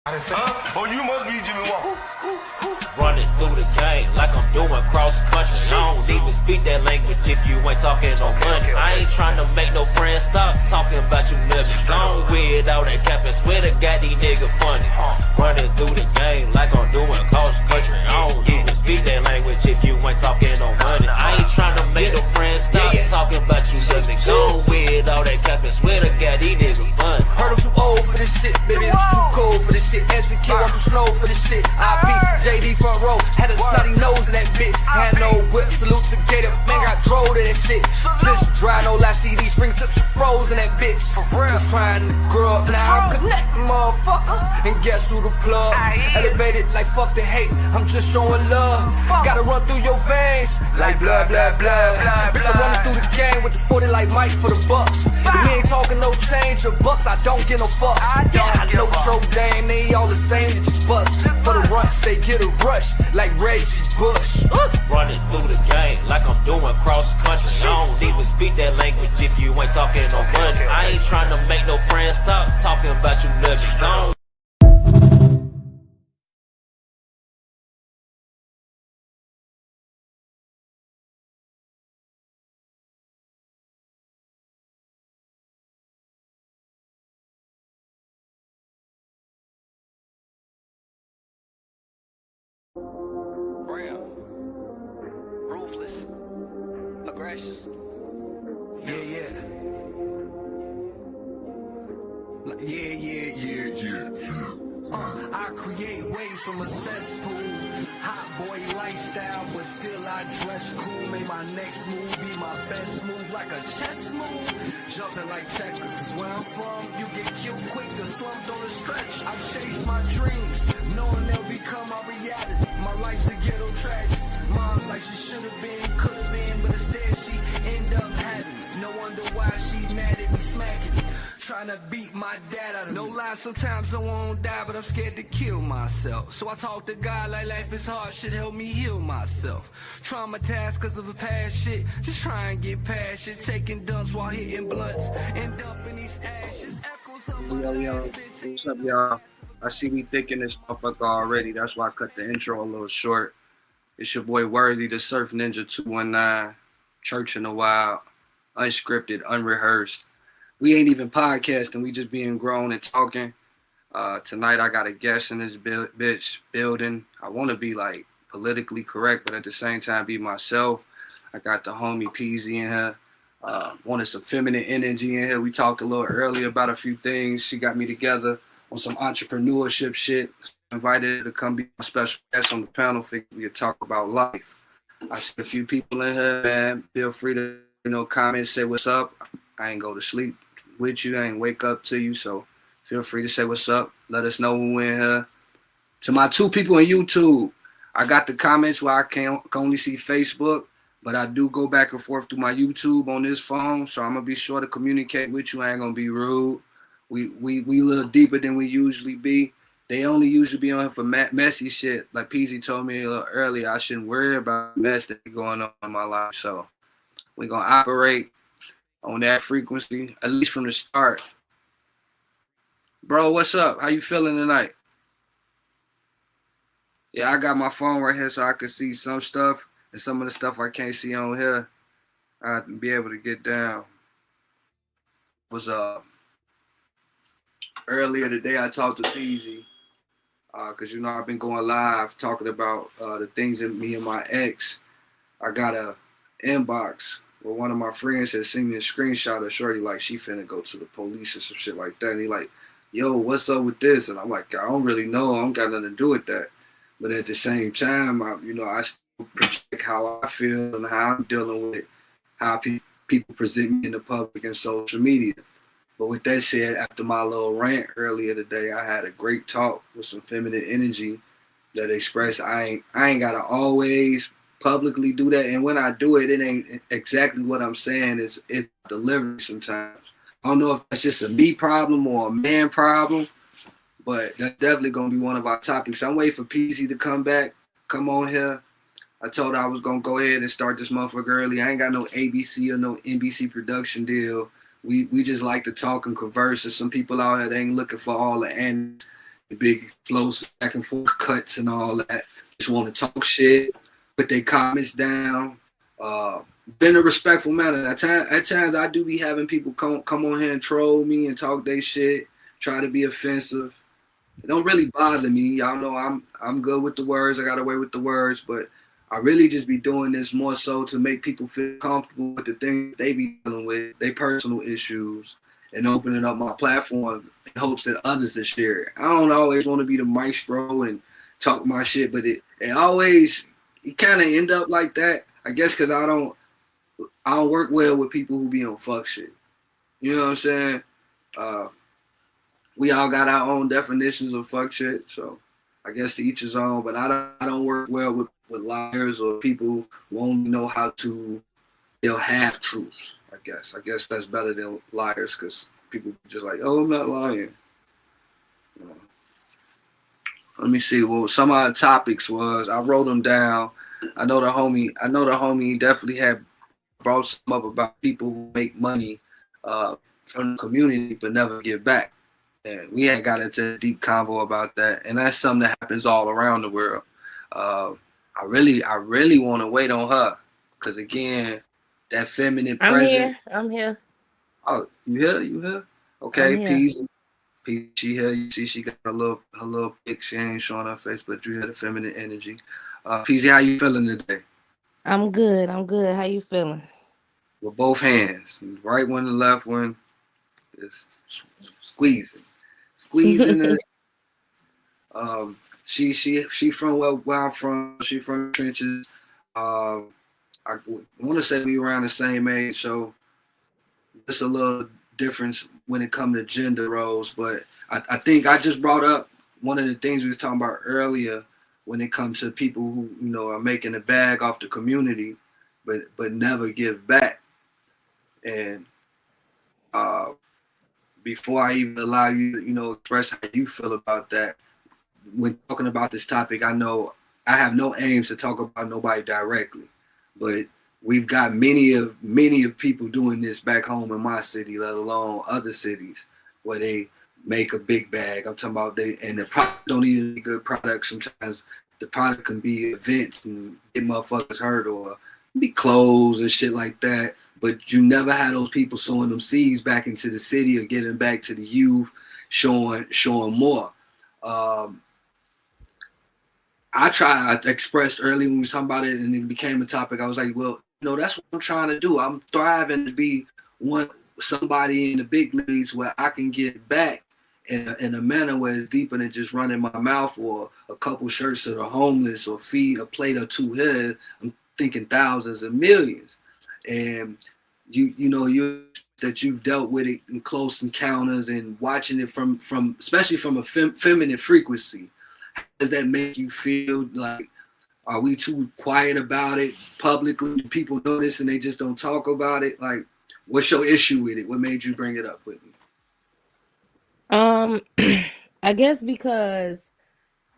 Oh, you must be Jimmy Walker. Running through the game like I'm doing cross country. I don't even speak that language if you ain't talking no money. I ain't trying to make no friends stop talking about you niggas. Gone with all that cap and swear to God these niggas funny. Running through the game like I'm doing cross country. I don't even speak that language if you ain't talking no money. I ain't trying to make no friends stop talking about you niggas. Gone with all that cap and swear to God these niggas funny. Heard I'm too old for this shit, baby, I'm too cold for this shit. As a kid, I'm too slow for this shit. IP, JD front row, had a snotty nose in that bitch. Had no whip, salute to Gator, man got drove to that shit. Just dry, no lie, see these spring sips froze in that bitch. Just trying to grow up, now I'm connecting, motherfucker. And guess who the plug? Elevated like fuck the hate, I'm just showing love. Gotta run through your veins, like blood, blood, blood. Bitch, I'm running through the game with the 40 like Mike for the bucks. If we ain't talking no change or bucks, I don't get no fuck. I know Tro Dame, they all the same, they just bust. For the runs, they get a rush, like Reggie Bush. Running through the game like I'm doing cross country. I don't even speak that language if you ain't talking no money. I ain't trying to make no friends stop talking about you niggas. Gone. Real, ruthless, aggressive. Yeah. I create waves from a cesspool. Hot boy lifestyle, but still I dress cool. Make my next move be my best move, like a chess move. Jumping like checkers, cause where I'm from, you get killed quick, the slumped on the stretch. I chase my dreams, knowing they'll become my reality. My life's a ghetto tragedy. Mom's like she should've been, could've been, but instead she end up having it. No wonder why she mad at me smacking it. Trying to beat my dad out of me. No lie, sometimes I won't die, but I'm scared to kill myself. So I talk to God like life is hard, shit help me heal myself. Traumatized cause of a past shit, just try and get past shit. Taking dumps while hitting blunts and dumping these ashes. Echoes of my Yo, what's up, y'all? I see me thinking this motherfucker already. That's why I cut the intro a little short. It's your boy Worthy, the Surf Ninja 219, Church in the Wild, unscripted, unrehearsed. We ain't even podcasting, we just being grown and talking. Tonight I got a guest in this bitch building. I want to be like politically correct, but at the same time be myself. I got the homie Peasy in here. Wanted some feminine energy in here. We talked a little earlier about a few things. She got me together on some entrepreneurship shit. Invited her to come be my special guest on the panel. Figured we could talk about life. I see a few people in here, man. Feel free to, comment, say what's up. I ain't go to sleep with you. I ain't wake up to you. So feel free to say what's up. Let us know when we're in here. To my two people on YouTube, I got the comments where I can only see Facebook, but I do go back and forth through my YouTube on this phone. So I'm going to be sure to communicate with you. I ain't going to be rude. We a little deeper than we usually be. They only usually be on here for messy shit. Like Peasy told me a little earlier, I shouldn't worry about mess that's going on in my life. So we're going to operate on that frequency, at least from the start. Bro, what's up? How you feeling tonight? Yeah, I got my phone right here so I can see some stuff, and some of the stuff I can't see on here, I have to be able to get down. Was earlier today I talked to Peasy, because I've been going live talking about the things that me and my ex. I got a inbox where one of my friends had sent me a screenshot of Shorty like she finna go to the police or some shit like that. And he like, yo, what's up with this? And I'm like, I don't really know. I don't got nothing to do with that. But at the same time, I still project how I feel and how I'm dealing with how people present me in the public and social media. But with that said, after my little rant earlier today, I had a great talk with some feminine energy that expressed I ain't gotta always publicly do that, and when I do it, it ain't exactly what I'm saying. It's delivery sometimes. I don't know if that's just a me problem or a man problem, but that's definitely gonna be one of our topics. I'm waiting for Peasy to come on here. I told her I was gonna go ahead and start this motherfucker early. I ain't got no ABC or no NBC production deal. We just like to talk and converse. There's some people out here that ain't looking for all the the big explosive back and forth cuts and all that. Just want to talk shit, put their comments down. In a respectful manner. At times I do be having people come on here and troll me and talk their shit, try to be offensive. It don't really bother me. Y'all know I'm good with the words. I got away with the words, but I really just be doing this more so to make people feel comfortable with the things they be dealing with, their personal issues, and opening up my platform in hopes that others will share it. I don't always want to be the maestro and talk my shit, but it kind of end up like that. I guess because I don't work well with people who be on fuck shit. You know what I'm saying? We all got our own definitions of fuck shit, so I guess to each his own. But I don't work well with liars or people who only know how to tell half truths. I guess that's better than liars because people just like, oh, I'm not lying. Let me see. Well, some of the topics was I wrote them down. I know the homie definitely had brought some up about people who make money from the community but never give back. And we ain't got into a deep convo about that. And that's something that happens all around the world. I really want to wait on her. Because again, that feminine presence. I'm here. Oh, you here? Okay, peace. She here. You see she got her little pic. She ain't showing her face, but you hear the feminine energy. Peasy, how you feeling today? I'm good. How you feeling? With both hands. Right one and left one. Is squeezing it. She from where I'm from. She from the trenches. I want to say we around the same age, so just a little difference when it comes to gender roles. But I think I just brought up one of the things we was talking about earlier when it comes to people who are making a bag off the community, but never give back. And before I even allow you to express how you feel about that, when talking about this topic, I know I have no aims to talk about nobody directly, but we've got many of people doing this back home in my city, let alone other cities where they make a big bag. I'm talking about and the product don't even be good products. Sometimes the product can be events and get motherfuckers hurt or be clothes and shit like that. But you never had those people sowing them seeds back into the city or giving back to the youth, showing more. I expressed early when we was talking about it and it became a topic. I was like, well, that's what I'm trying to do. I'm thriving to be somebody in the big leagues where I can give back in a manner where it's deeper than just running my mouth or a couple shirts to the homeless or feed a plate or two here. I'm thinking thousands and millions. And that you've dealt with it in close encounters and watching it from especially from a feminine frequency. How does that make you feel? Like, are we too quiet about it publicly? Do people notice and they just don't talk about it? Like, what's your issue with it? What made you bring it up with me? I guess because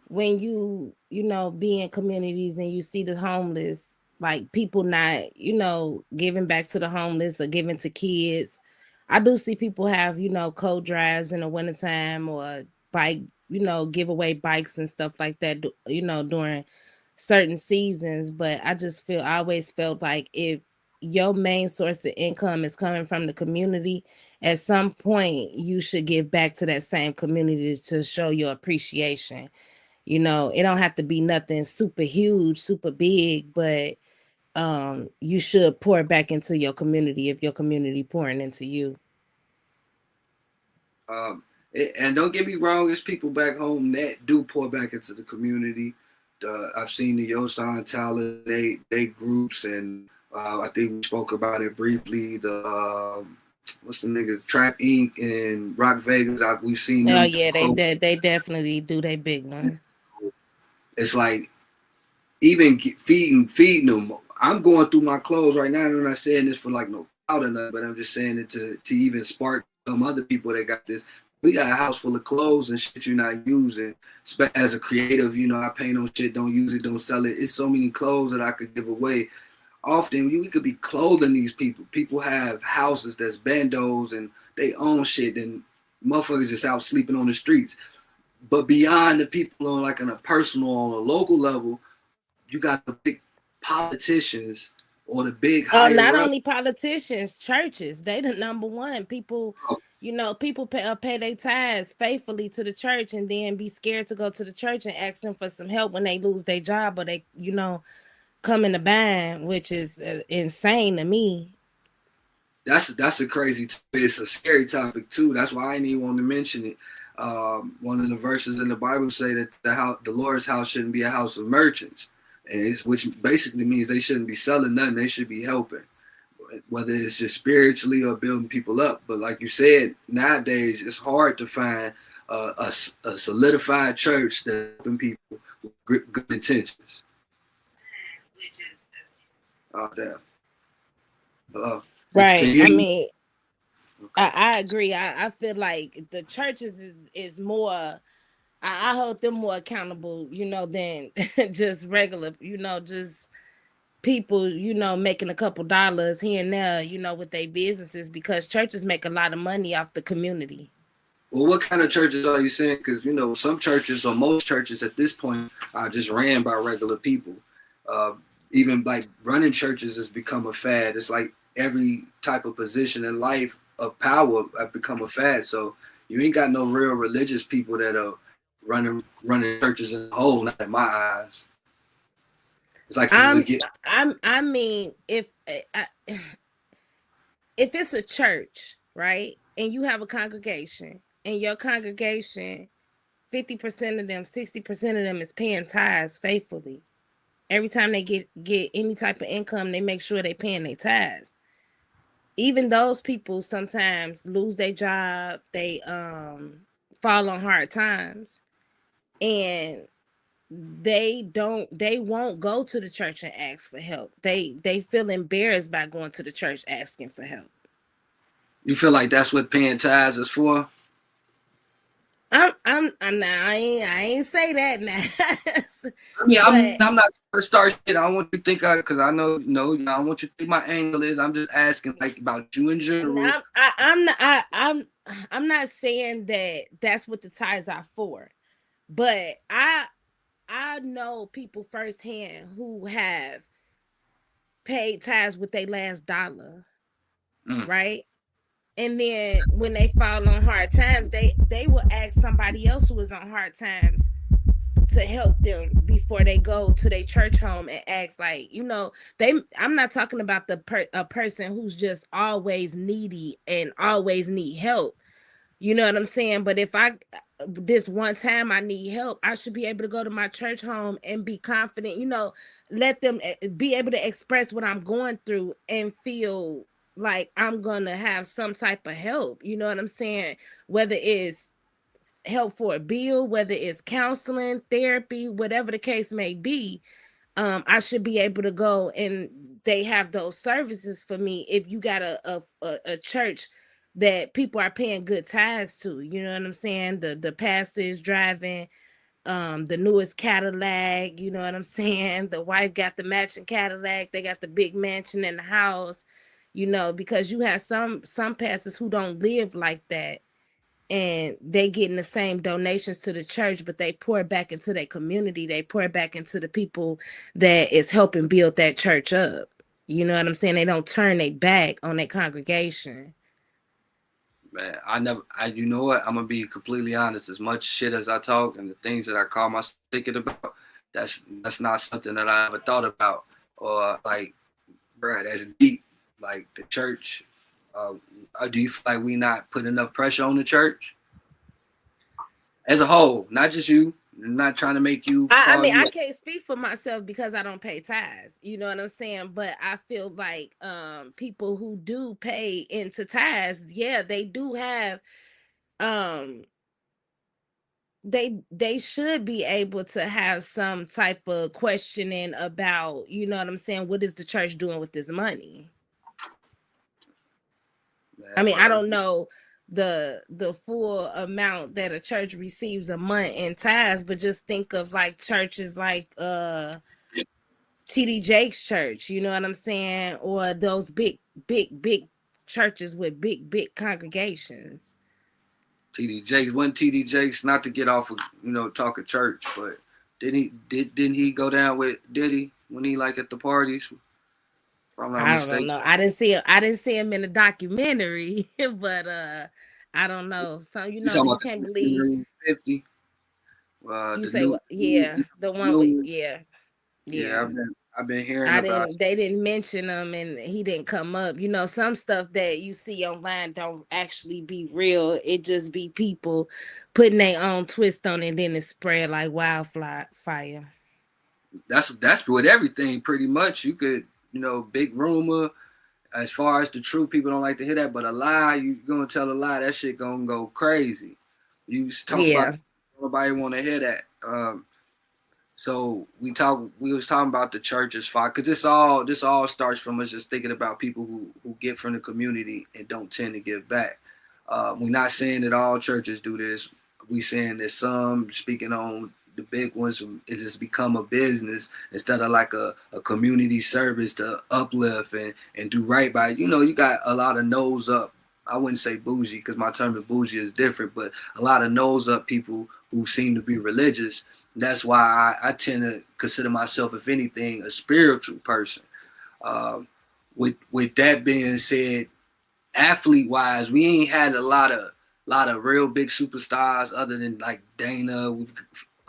when you be in communities and you see the homeless, like people not, giving back to the homeless or giving to kids. I do see people have, coat drives in the wintertime or bike, give away bikes and stuff like that, during certain seasons. But I always felt like if your main source of income is coming from the community, at some point you should give back to that same community to show your appreciation. It don't have to be nothing super huge, super big, but you should pour back into your community if your community pouring into you. And don't get me wrong, there's people back home that do pour back into the community. I've seen the Yosan Talent, they groups, and I think we spoke about it briefly. The what's the nigga, Trap Inc. and Rock Vegas. We've seen them. Oh yeah, they definitely do their big one. It's like even feeding them. I'm going through my clothes right now. I'm not saying this for like no clout or nothing, but I'm just saying it to even spark some other people that got this. We got a house full of clothes and shit you're not using. As a creative, I paint on shit, don't use it, don't sell it. It's so many clothes that I could give away. Often we could be clothing these people. People have houses that's bandos and they own shit and motherfuckers just out sleeping on the streets. But beyond the people on like on a personal, on a local level, you got the big politicians or the big Not higher up. only politicians, churches, they the number one. People, people pay their tithes faithfully to the church and then be scared to go to the church and ask them for some help when they lose their job or they, come in the bind, which is insane to me. That's a crazy. It's a scary topic too. That's why I didn't even want to mention it. One of the verses in the Bible say that the Lord's house shouldn't be a house of merchants, which basically means they shouldn't be selling nothing. They should be helping, whether it's just spiritually or building people up. But like you said, nowadays it's hard to find a solidified church that's helping people with good intentions. Oh damn. Right. I mean, I agree. I feel like the churches is more. I hold them more accountable, than just regular, just people, making a couple dollars here and there, with their businesses, because churches make a lot of money off the community. Well, what kind of churches are you saying? Because some churches or most churches at this point are just ran by regular people. Even like running churches has become a fad. It's like every type of position in life of power have become a fad. So you ain't got no real religious people that are running churches in the whole, not in my eyes. It's like I mean, if it's a church, right, and you have a congregation, and your congregation, 50% of them, 60% of them is paying tithes faithfully. Every time they get any type of income, they make sure they paying their tithes. Even those people sometimes lose their job, they fall on hard times, and they won't go to the church and ask for help. They feel embarrassed by going to the church asking for help. You feel like that's what paying tithes is for? I ain't say that now. I'm not trying to start shit. I don't want you to think because I know, I don't want you to think my angle is. I'm just asking like about you in general. I'm not saying that that's what the tithes are for, but I know people firsthand who have paid tithes with their last dollar, right? And then when they fall on hard times, they will ask somebody else who is on hard times to help them before they go to their church home and ask, like, I'm not talking about a person who's just always needy and always need help. You know what I'm saying? But if this one time I need help, I should be able to go to my church home and be confident, let them be able to express what I'm going through and feel like I'm gonna have some type of help. You know what I'm saying? Whether it's help for a bill, whether it's counseling, therapy, whatever the case may be, I should be able to go and they have those services for me. If you got a church that people are paying good tithes to, you know what I'm saying? The pastor is driving the newest Cadillac, you know what I'm saying? The wife got the matching Cadillac, they got the big mansion in the house, because you have some pastors who don't live like that, and they getting the same donations to the church, but they pour back into their community. They pour back into the people that is helping build that church up. You know what I'm saying? They don't turn their back on their congregation. Man, you know what? I'm gonna be completely honest. As much shit as I talk and the things that I call myself thinking about, that's not something that I ever thought about. Or like, bruh, that's deep. Like the church. Do you feel like we not put enough pressure on the church as a whole? Not just you. I'm not trying to make you. I can't speak for myself because I don't pay tithes. You know what I'm saying? But I feel like people who do pay into tithes, yeah, they do have they should be able to have some type of questioning about, you know what I'm saying, what is the church doing with this money? I mean, I don't know the full amount that a church receives a month in tithes, but just think of like churches like TD Jakes church, you know what I'm saying, or those big churches with big congregations. TD Jakes, wasn't TD Jakes, not to get off of, talking church, but didn't he go down with Diddy when he like at the parties? If I'm not I don't mistaken. know. I didn't see him in the documentary, but I don't know. So You talking you about can't the believe 50? you The say new, what? Yeah, the one with new, yeah, yeah, yeah. I've been hearing about They didn't mention him and he didn't come up. Some stuff that you see online don't actually be real. It just be people putting their own twist on it, and then it spread like wildfire fire. that's with everything pretty much. You could, big rumor. As far as the truth, people don't like to hear that, but a lie, you gonna tell a lie, that shit gonna go crazy. You talk about Yeah. nobody want to hear that. So we was talking about the church's fight because this all starts from us just thinking about people who get from the community and don't tend to give back. We're not saying that all churches do this. We saying that some, speaking on the big ones, it just become a business instead of like a community service to uplift and do right by. You got a lot of nose up. I wouldn't say bougie because my term of bougie is different, but a lot of nose up people who seem to be religious. That's why I tend to consider myself, if anything, a spiritual person. Um, with that being said, athlete wise, we ain't had a lot of real big superstars other than like Dana.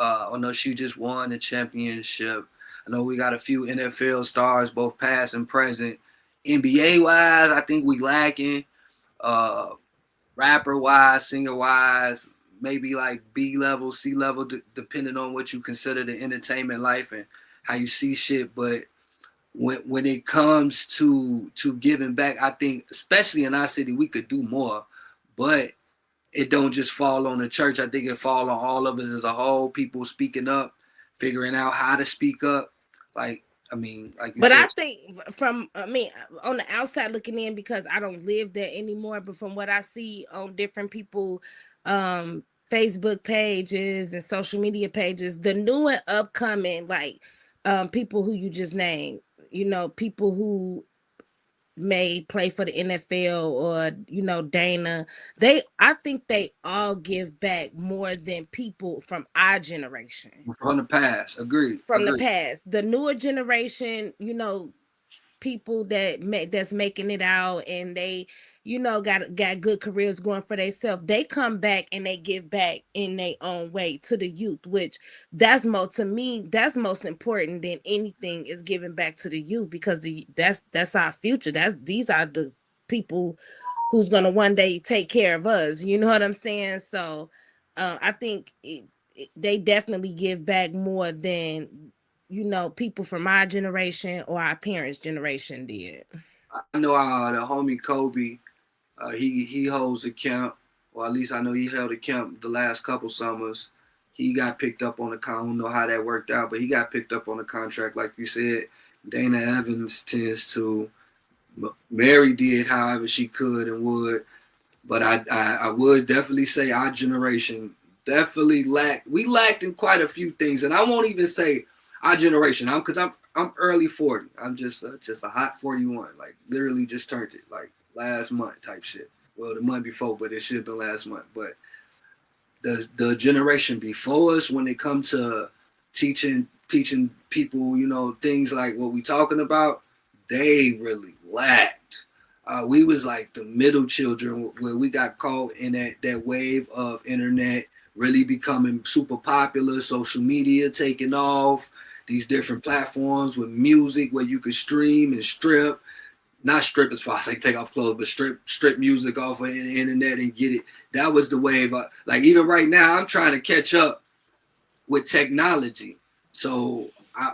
I know she just won the championship. I know we got a few NFL stars, both past and present. NBA wise, I think we lacking. Uh, Rapper wise, singer wise, maybe like B level, C level, depending on what you consider the entertainment life and how you see shit. But when it comes to giving back, I think especially in our city we could do more, but it don't just fall on the church. I think it fall on all of us as a whole. People speaking up, figuring out how to speak up. Like like you But said, I think on the outside looking in, because I don't live there anymore, but from what I see on different people Facebook pages and social media pages, the new and upcoming, like people who you just named, people who may play for the NFL or Dana, I think they all give back more than people from our generation, from the past, agreed, from the agreed. past. The newer generation, people that's making it out, and they got good careers going for themselves, they come back and they give back in their own way to the youth, which to me that's most important than anything, is giving back to the youth, because that's our future. These are the people who's gonna one day take care of us, you know what I'm saying? So I think they definitely give back more than people from my generation or our parents' generation did. I know the homie Kobe. He holds a camp, or at least I know he held a camp the last couple summers. He got picked up on a con. I don't know how that worked out, but he got picked up on a contract, like you said. Dana Evans tends to. Mary did however she could and would, but I would definitely say our generation definitely lacked. We lacked in quite a few things, and I won't even say our generation. I'm early 40. I'm just a hot 41. Like literally just turned it like last month type shit. Well, the month before, but it should have been last month. But the generation before us, when it comes to teaching people, things like what we talking about, they really lacked. We was like the middle children where we got caught in that wave of internet really becoming super popular, social media taking off, these different platforms with music where you could stream and strip. Not strip as far as like take off clothes, but strip music off of the internet and get it. That was the wave. Like even right now, I'm trying to catch up with technology. So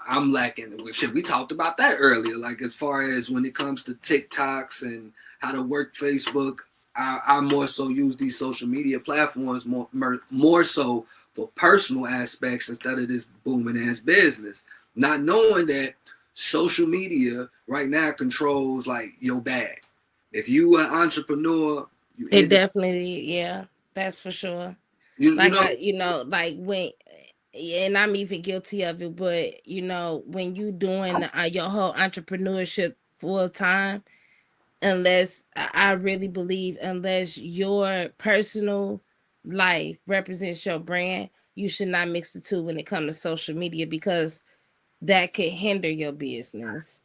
I'm lacking. Shit, we talked about that earlier. Like as far as when it comes to TikToks and how to work Facebook, I more so use these social media platforms more so for personal aspects instead of this booming ass business. Not knowing that social media right now controls like your bag. If you an entrepreneur, you It in the definitely, yeah, that's for sure. you Like know like when, and I'm even guilty of it, but when you doing your whole entrepreneurship full time, unless I really believe, unless your personal life represents your brand, you should not mix the two when it comes to social media, because that could hinder your business.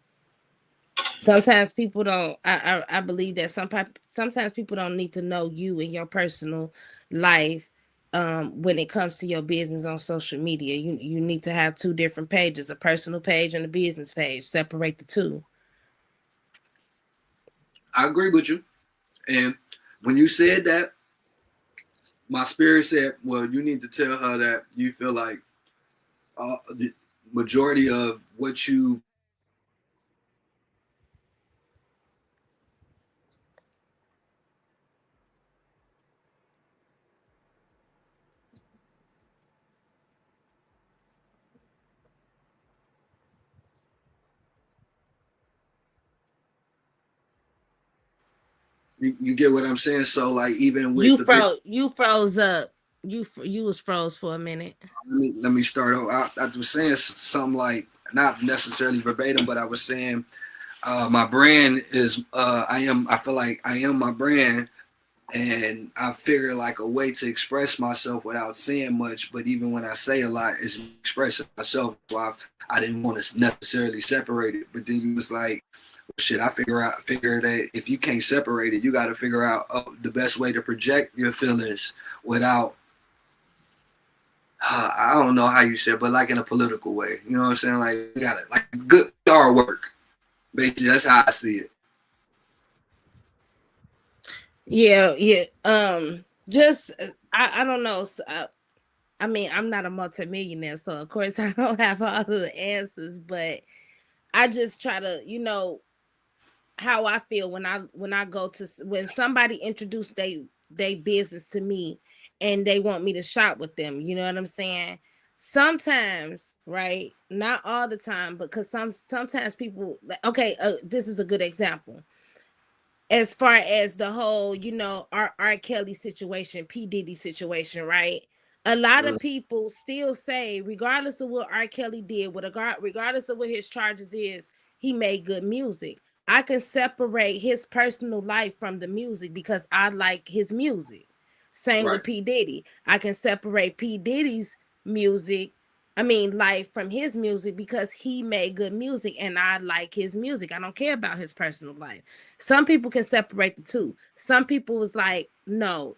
Sometimes people don't. I believe that sometimes people don't need to know you and your personal life when it comes to your business on social media. You need to have two different pages, a personal page and a business page. Separate the two. I agree with you. And when you said that, my spirit said, well, you need to tell her that you feel like the majority of what you get what I'm saying. So like even with You froze up. You was froze for a minute. let me start over. I was saying something like not necessarily verbatim, but I was saying my brand is I feel like I am my brand, and I figured like a way to express myself without saying much. But even when I say a lot, it's expressing myself. So I didn't want to necessarily separate it. But then you was like, well, shit, I figure that if you can't separate it, you got to figure out the best way to project your feelings without. I don't know how you said, but like in a political way. You know what I'm saying? Like you got it, like good PR work. Basically, that's how I see it. Yeah. Just I don't know. So, I mean, I'm not a multimillionaire, so of course I don't have all of the answers, but I just try to, how I feel when I go to when somebody introduce they business to me and they want me to shop with them. You know what I'm saying? Sometimes, right? Not all the time, because sometimes people. Okay, this is a good example. As far as the whole, R. Kelly situation, P. Diddy situation, right? A lot of people still say, regardless of what R. Kelly did, regardless of what his charges is, he made good music. I can separate his personal life from the music because I like his music. Same Right. with P. Diddy. I can separate P. Diddy's music, life from his music because he made good music and I like his music. I don't care about his personal life. Some people can separate the two. Some people was like, no,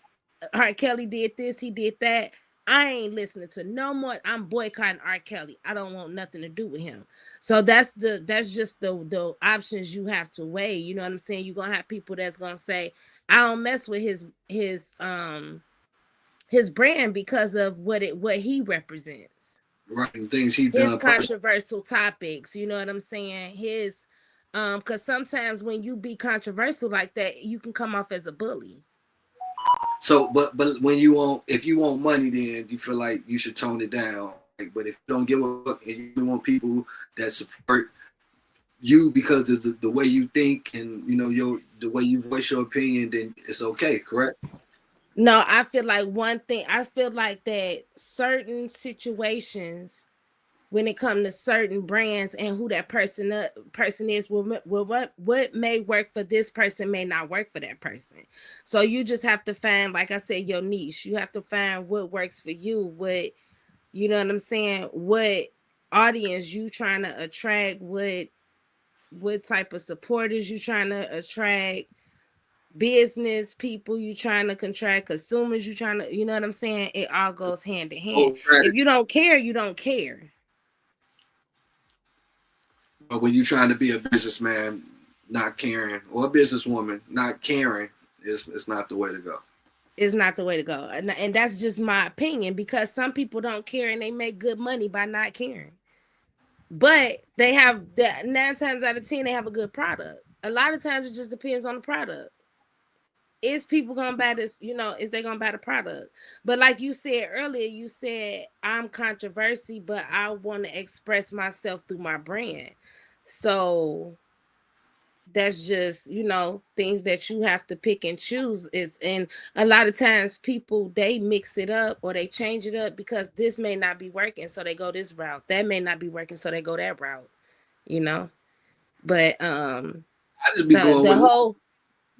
R. Kelly did this, he did that. I ain't listening to no more. I'm boycotting R. Kelly. I don't want nothing to do with him. So that's just the options you have to weigh. You know what I'm saying? You're gonna have people that's gonna say, I don't mess with his brand because of what he represents. Right. And things he His done personally. controversial topics, you know what I'm saying? His because sometimes when you be controversial like that, you can come off as a bully. So, but when if you want money, then you feel like you should tone it down. Like, but if you don't give a fuck and you want people that support you because of the way you think and the way you voice your opinion, then it's okay, correct? No, I feel like I feel like that certain situations, when it comes to certain brands and who that person is, what may work for this person may not work for that person. So you just have to find, like I said, your niche. You have to find what works for you. You know what I'm saying? What audience you trying to attract? What type of supporters you trying to attract? Business people you trying to contract, consumers you trying to, you know what I'm saying? It all goes hand in hand. Oh, right. If you don't care, you don't care. But when you're trying to be a businessman, not caring, or a businesswoman, not caring, is not the way to go. It's not the way to go. And that's just my opinion, because some people don't care and they make good money by not caring. But they have 9 times out of 10, they have a good product. A lot of times it just depends on the product. Is people gonna buy this, is they gonna buy the product? But like you said earlier, you said I'm controversy, but I want to express myself through my brand. So that's just, things that you have to pick and choose. And a lot of times people, they mix it up or they change it up because this may not be working, so they go this route. That may not be working, so they go that route. But I just be the going the with. whole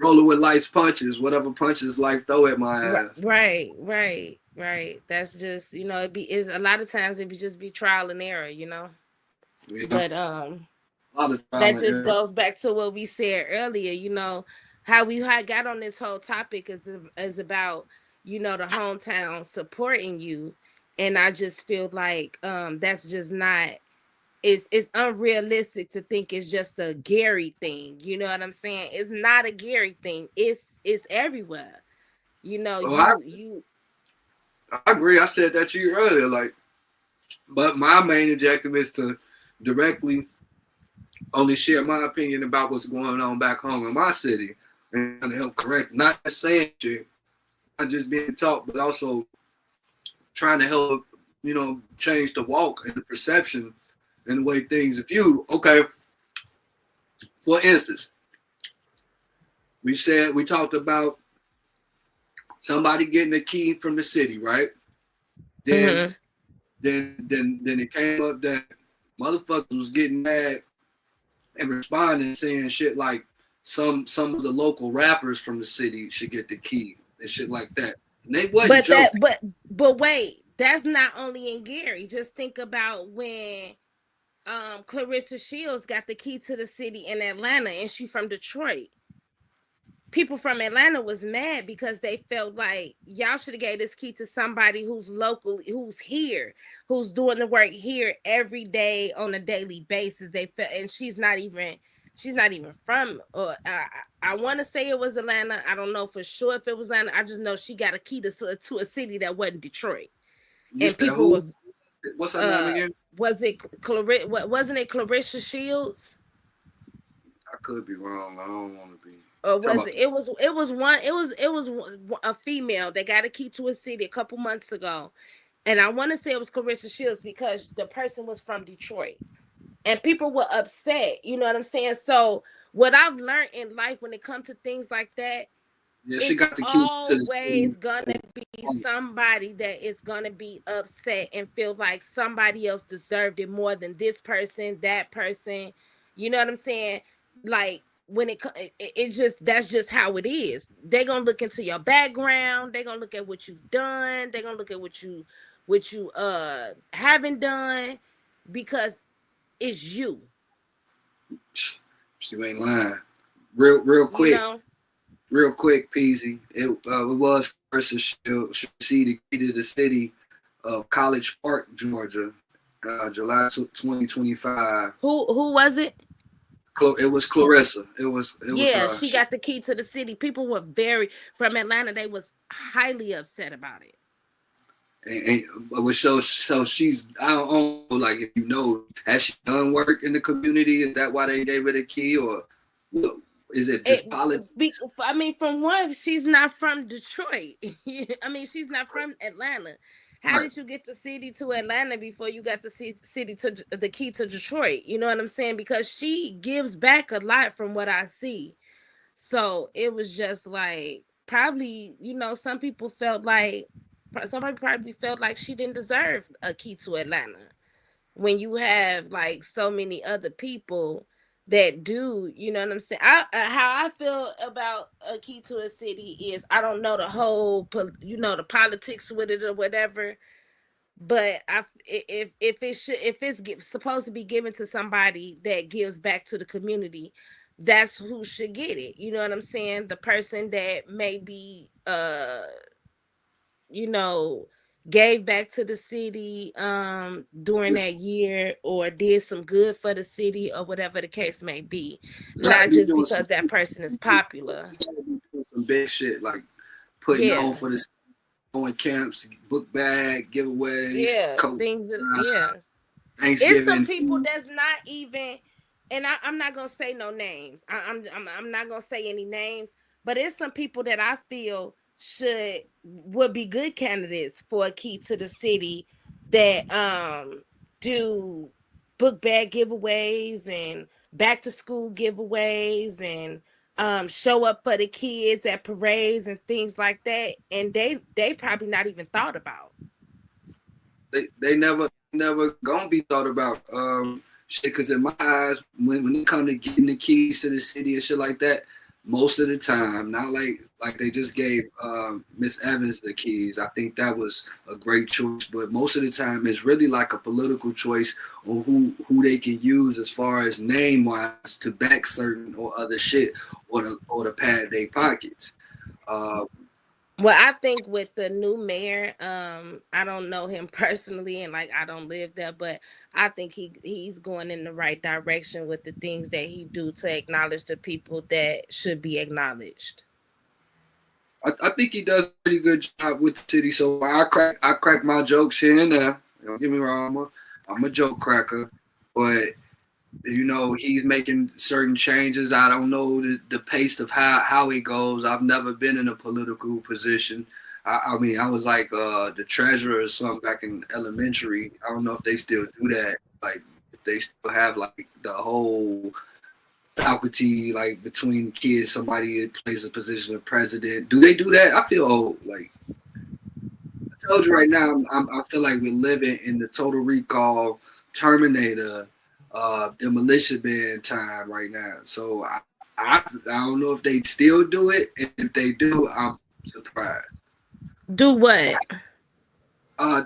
rolling with life's punches, whatever punches life throw at my ass. Right. That's just, is a lot of times it be just be trial and error, Yeah. But A lot of trial that and just error. goes back to what we said earlier, how we got on this whole topic is about, the hometown supporting you. And I just feel like that's just not, it's unrealistic to think it's just a Gary thing. You know what I'm saying? It's not a Gary thing. It's everywhere. Oh, I agree. I said that to you earlier. Like, but my main objective is to directly only share my opinion about what's going on back home in my city and to help correct, not just saying shit, not just being taught, but also trying to help, change the walk and the perception and the way things are viewed. Okay, for instance, we talked about somebody getting a key from the city, right? Then it came up that motherfuckers was getting mad and responding, saying shit like some of the local rappers from the city should get the key and shit like that. And they wasn't joking. But wait, that's not only in Gary. Just think about when Clarissa Shields got the key to the city in Atlanta, and she from Detroit. People from Atlanta was mad because they felt like y'all should have gave this key to somebody who's local, who's here, who's doing the work here every day on a daily basis. They felt, and she's not even from. I want to say it was Atlanta. I don't know for sure if it was Atlanta. I just know she got a key to a city that wasn't Detroit, and people were. What's her name again? Wasn't it Clarissa Shields? I could be wrong. I don't want to be. Or was it? It was a female that got a key to a city a couple months ago, and I want to say it was Clarissa Shields because the person was from Detroit, and people were upset. You know what I'm saying? So what I've learned in life when it comes to things like that, she got the key always gonna be somebody that is gonna be upset and feel like somebody else deserved it more than this person, that person. You know what I'm saying? Like when that's just how it is. They're gonna look into your background. They're gonna look at what you've done. They're gonna look at what you haven't done because it's you. She ain't lying. Real quick. Real quick, Peasy. It was Clarissa Shields. She defeated the city of College Park, Georgia, July 2025. Who was it? It was Clarissa. She got the key to the city. People were from Atlanta. They was highly upset about it. And so she's, I don't know, like if you know, has she done work in the community? Is that why they gave her the key, or is it just politics? I mean, from one, she's not from Detroit. I mean, she's not from Atlanta. How did you get the city to Atlanta before you got the city to the key to Detroit? You know what I'm saying? Because she gives back a lot from what I see. So it was just like probably, some people probably felt like she didn't deserve a key to Atlanta when you have like so many other people that do. You know what I'm saying? How I feel about a key to a city is I don't know the whole, the politics with it or whatever. But if it's supposed to be given to somebody that gives back to the community, that's who should get it. You know what I'm saying? The person that maybe gave back to the city during that year or did some good for the city or whatever the case may be. Not just because that person is popular. Some big shit like putting on for the going camps, book bag, giveaways, things Thanksgiving. It's some people that's not even, and I'm not gonna say no names. I'm not gonna say any names, but it's some people that I feel would be good candidates for a key to the city that do book bag giveaways and back to school giveaways and show up for the kids at parades and things like that, and they probably not even thought about. They never gonna be thought about shit. Because in my eyes, when it come to getting the keys to the city and shit like that, most of the time, not like they just gave Miss Evans the keys. I think that was a great choice, but most of the time it's really like a political choice on who they can use as far as name wise to back certain or other shit or to pad their pockets. Uh, Well, I think with the new mayor, I don't know him personally, and like I don't live there, but I think he's going in the right direction with the things that he do to acknowledge the people that should be acknowledged. I think he does a pretty good job with the city. So I crack my jokes here and there. Don't get me wrong, I'm a joke cracker, but he's making certain changes. I don't know the pace of how it goes. I've never been in a political position. I mean, I was like the treasurer or something back in elementary. I don't know if they still do that. Like, if they still have like the whole faculty, like between kids, somebody that plays the position of president. Do they do that? I feel old. Like I told you right now, I feel like we're living in the Total Recall Terminator demolition man time right now. So I don't know if they still do it, and if they do, I'm surprised. Do what?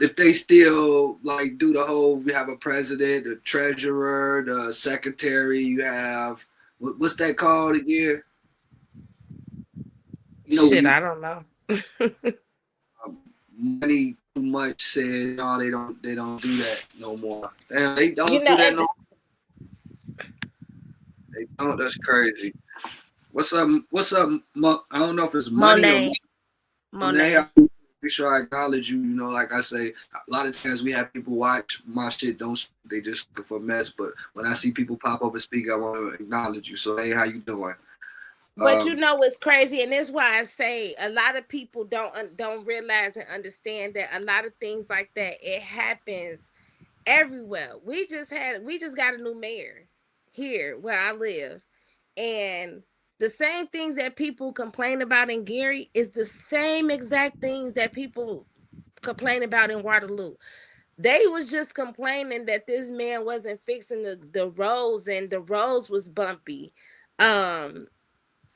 If they still like do the whole, we have a president, the treasurer, the secretary, you have what's that called again? Shit, I don't know. Money too much said no, they don't do that no more. Damn, they don't You do know, that no. They don't. That's crazy. What's up? What's up? I don't know if it's money or Monet. I'm make sure I acknowledge you. You know, like I say, a lot of times we have people watch my shit. They just look for mess. But when I see people pop up and speak, I want to acknowledge you. So hey, how you doing? But you know what's crazy, and that's why I say a lot of people don't realize and understand that a lot of things like that it happens everywhere. We just got a new mayor here where I live, and the same things that people complain about in Gary is the same exact things that people complain about in Waterloo. They was just complaining that this man wasn't fixing the roads, and the roads was bumpy.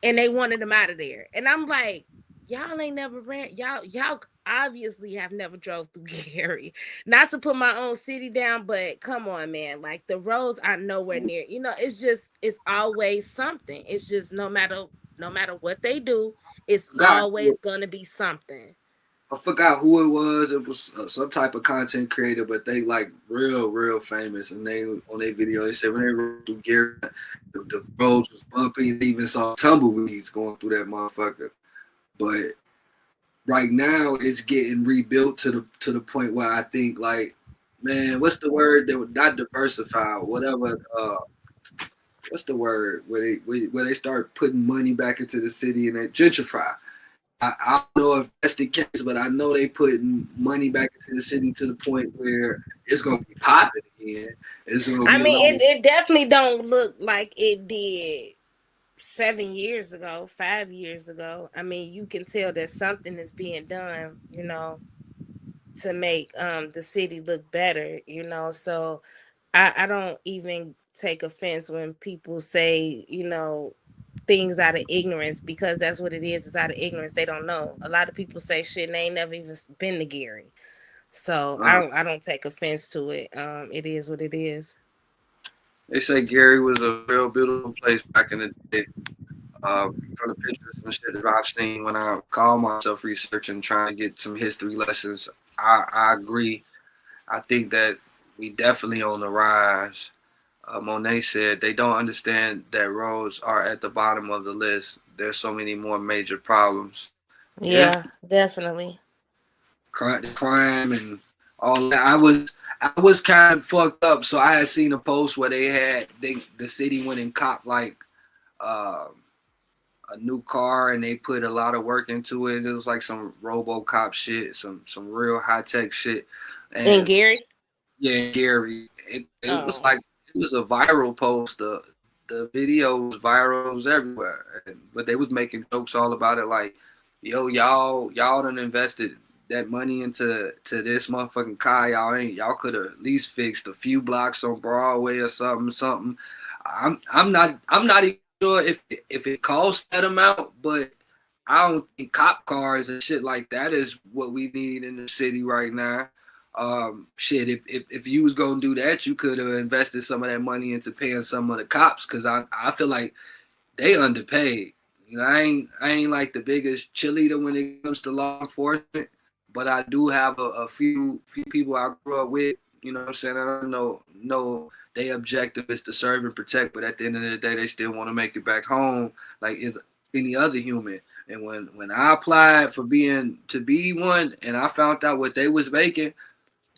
And they wanted him out of there. And I'm like, y'all ain't never ran. Y'all obviously have never drove through Gary. Not to put my own city down, but come on, man. Like the roads are nowhere near. It's always something. It's just no matter what they do, it's always gonna be something. I forgot who it was. It was some type of content creator, but they like real famous. And they on their video, they said when they rode through Gary, the roads was bumpy. They even saw tumbleweeds going through that motherfucker. But right now, it's getting rebuilt to the point where I think like, man, what's the word? They would not diversify, whatever. What's the word where they start putting money back into the city and they gentrify. I don't know if that's the case, but I know they putting money back into the city to the point where it's gonna be popping again. It definitely don't look like it did 7 years ago, 5 years ago. I mean, you can tell that something is being done, to make the city look better, So I don't even take offense when people say, things out of ignorance, because that's what it is. It's out of ignorance. They don't know. A lot of people say shit and they ain't never even been to Gary. So I don't take offense to it. It is what it is. They say Gary was a real beautiful place back in the day. From the pictures and shit that I've seen when I call myself researching, trying to get some history lessons, I agree. I think that we definitely on the rise. Monet said they don't understand that roads are at the bottom of the list. There's so many more major problems. Yeah, definitely. Crime and all that. I was kind of fucked up. So I had seen a post where the city went and copped like a new car, and they put a lot of work into it. It was like some RoboCop shit, some real high tech shit. And in Gary? Yeah, in Gary. It was like. It was a viral post. The video was viral. It was everywhere. But they was making jokes all about it. Like, yo, y'all done invested that money into this motherfucking car. Y'all could have at least fixed a few blocks on Broadway or something. I'm not even sure if it costs that amount, but I don't think cop cars and shit like that is what we need in the city right now. Shit, if you was gonna do that, you could have invested some of that money into paying some of the cops, because I feel like they underpaid. You know, I ain't like the biggest cheerleader when it comes to law enforcement, but I do have a few people I grew up with. You know what I'm saying? I don't know their objective is to serve and protect, but at the end of the day, they still want to make it back home like any other human. And when I applied for to be one, and I found out what they was making,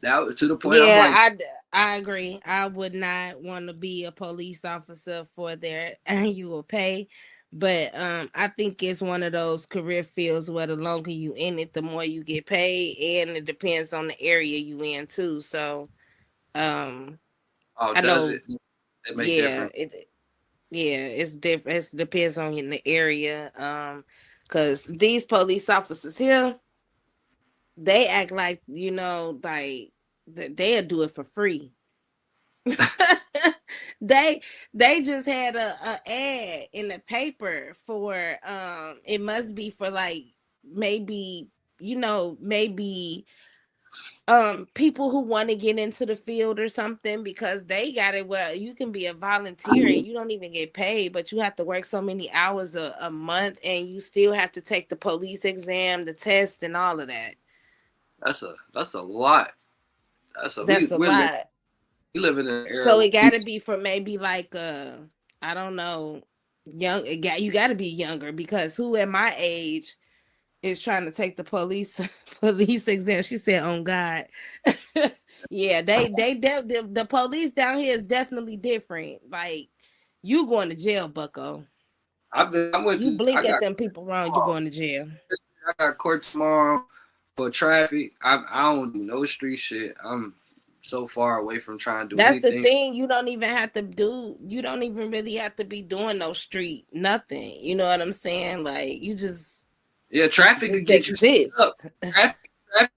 that to the point I'm like, I agree. I would not want to be a police officer for their annual pay. But I think it's one of those career fields where the longer you in it, the more you get paid, and it depends on the area you in too. So oh, I does know, it? It make yeah, different. it's different. It depends on in the area. Because these police officers here, they act like, like they'll do it for free. they just had a ad in the paper for it must be for like maybe maybe people who want to get into the field or something, because they got it where you can be a volunteer and you don't even get paid, but you have to work so many hours a month, and you still have to take the police exam, the test, and all of that. That's a lot. That's a lot. We live in an era So where it got to be for maybe like I don't know, you got to be younger, because who at my age is trying to take the police police exam? She said, "On God." Yeah, the police down here is definitely different. Like, you going to jail, bucko. You I blink at got them people wrong, you going to jail. court tomorrow for traffic. I don't do no street shit. I'm so far away from trying to do That's the anything. thing. You don't even have to do. You don't even really have to be doing no street nothing. You know what I'm saying? Like, you just Traffic could get you up. exist. Traffic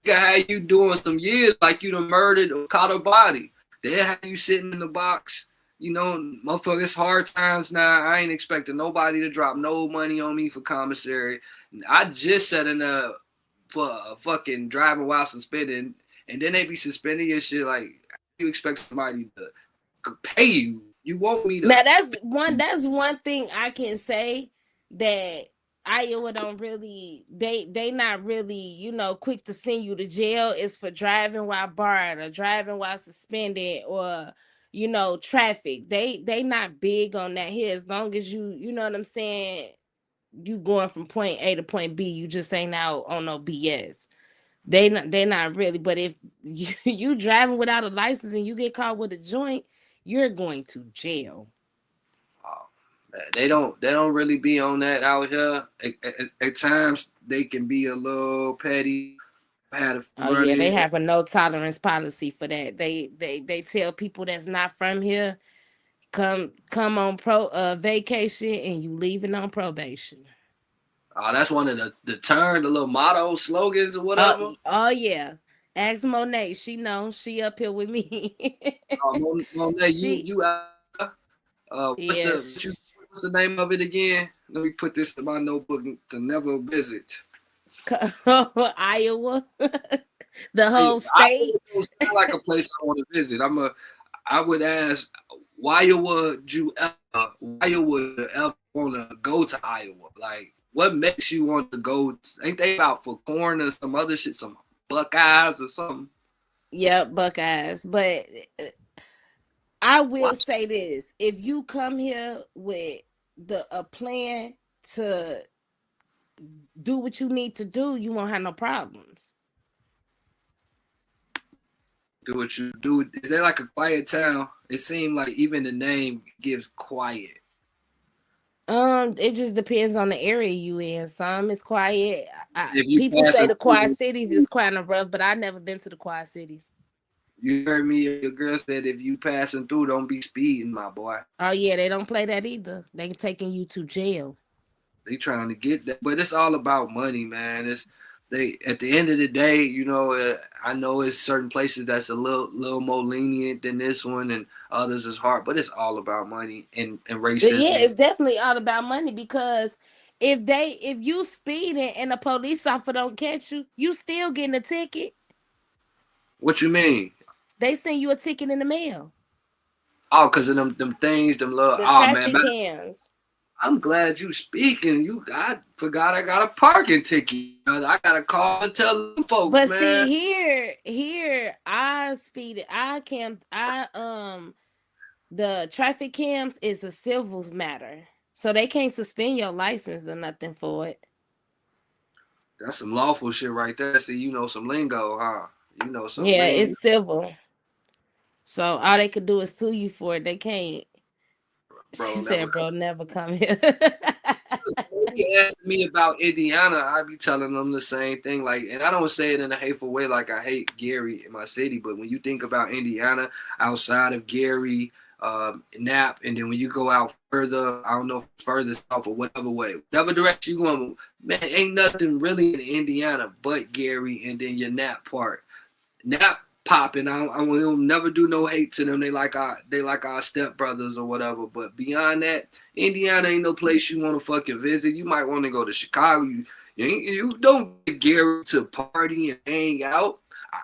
could have you doing some years like you done murdered or caught a body. They'll have you sitting in the box. You know, motherfuckers, hard times now. I ain't expecting nobody to drop no money on me for commissary. I just set in for a fucking driving while suspended, and then they be suspending your shit. Like, you expect somebody to pay you? You want me to? Now that's one thing I can say, that Iowa don't really, they not really, quick to send you to jail is for driving while barred or driving while suspended, or traffic. They not big on that here, as long as you know what I'm saying, you going from point A to point B, you just ain't out on no BS. They not really. But if you driving without a license and you get caught with a joint, you're going to jail. They don't really be on that out here. At times they can be a little petty. Oh yeah, they have a no tolerance policy for that. They tell people that's not from here, come on vacation, and you leaving on probation. Oh, that's one of the little motto slogans or whatever. Oh yeah. Ask Monet. She knows. She up here with me. Monet, she what's the name of it again? Let me put this in my notebook to never visit. Iowa, the whole state. Iowa sound like a place I want to visit. I would ask, why would you ever want to go to Iowa? Like, what makes you want to go? Ain't they out for corn or some other shit, some Buckeyes or something? Yeah, Buckeyes. But I will say this: if you come here with a plan to do what you need to do, you won't have no problems. Do what you do. Is there like a quiet town? It seemed like even the name gives quiet. It just depends on the area you in. Some is quiet. People say the Quad Cities is kind of rough, but I've never been to the Quad Cities. You heard me. Your girl said if you passing through, don't be speeding, my boy. Oh yeah, they don't play that either. They taking you to jail. They trying to get that, but it's all about money, man. It's they at the end of the day, I know it's certain places that's a little more lenient than this one, and others is hard, but it's all about money and Yeah, racism. it's definitely all about money because if you speeding and a police officer don't catch you, you still getting a ticket. What you mean? They send you a ticket in the mail. Oh, cause of them things, them little. The Oh man, traffic cams. I'm glad you speaking. I forgot I got a parking ticket. I gotta call and tell them folks, But man. see here I speeded. I cam. The traffic cams is a civils matter, so they can't suspend your license or nothing for it. That's some lawful shit right there. See, some lingo, huh? Some Yeah, lingo. it's civil. So all they could do is sue you for it. They can't. She Bro, never said, come. "Bro, never come here." They ask me about Indiana, I be telling them the same thing. Like, and I don't say it in a hateful way, like I hate Gary in my city. But when you think about Indiana, outside of Gary, Nap, and then when you go out further, I don't know, further south or whatever direction you going, man, ain't nothing really in Indiana but Gary and then your Nap part. Nap popping. I will never do no hate to them. They like our stepbrothers or whatever. But beyond that, Indiana ain't no place you want to fucking visit. You might want to go to Chicago. You don't get Gary to party and hang out.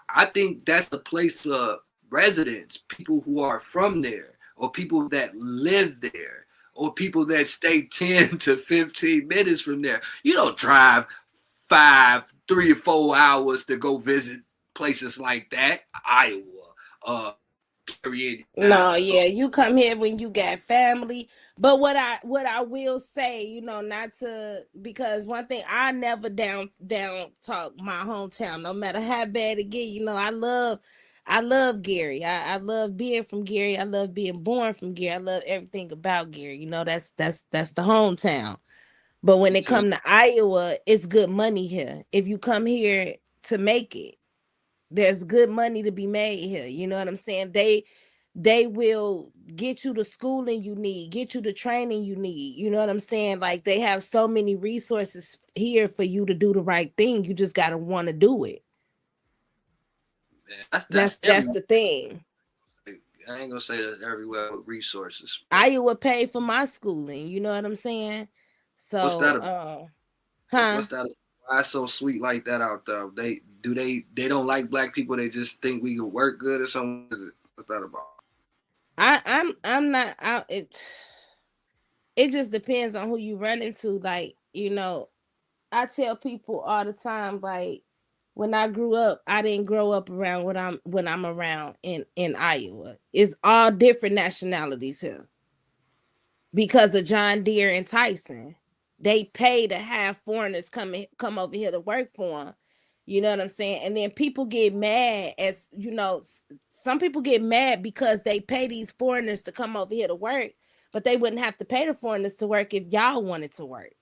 I think that's the place for residents, people who are from there, or people that live there, or people that stay 10 to 15 minutes from there. You don't drive 3 or 4 hours to go visit places like that, Iowa, No, Indiana. yeah, you come here when you got family. But what I will say, not to, because one thing, I never down talk my hometown, no matter how bad it get. I love Gary. I love being from Gary. I love being born from Gary. I love everything about Gary. That's the hometown. But when it come to Iowa, it's good money here. If you come here to make it, there's good money to be made here. You know what I'm saying? They will get you the schooling you need, get you the training you need. You know what I'm saying? Like, they have so many resources here for you to do the right thing. You just gotta want to do it. That's That's everywhere. the thing. I ain't gonna say that's everywhere with resources. But Iowa paid for my schooling. You know what I'm saying? what's So, that about? huh? What's that? Why it's so sweet like that out there? They don't like black people. They just think we can work good or something. What's that about? I'm not out. It just depends on who you run into. Like, I tell people all the time, like, when I grew up, I didn't grow up around when I'm around in Iowa. It's all different nationalities here because of John Deere and Tyson. They pay to have foreigners come over here to work for them. You know what I'm saying? And then people get mad, some people get mad because they pay these foreigners to come over here to work, but they wouldn't have to pay the foreigners to work if y'all wanted to work.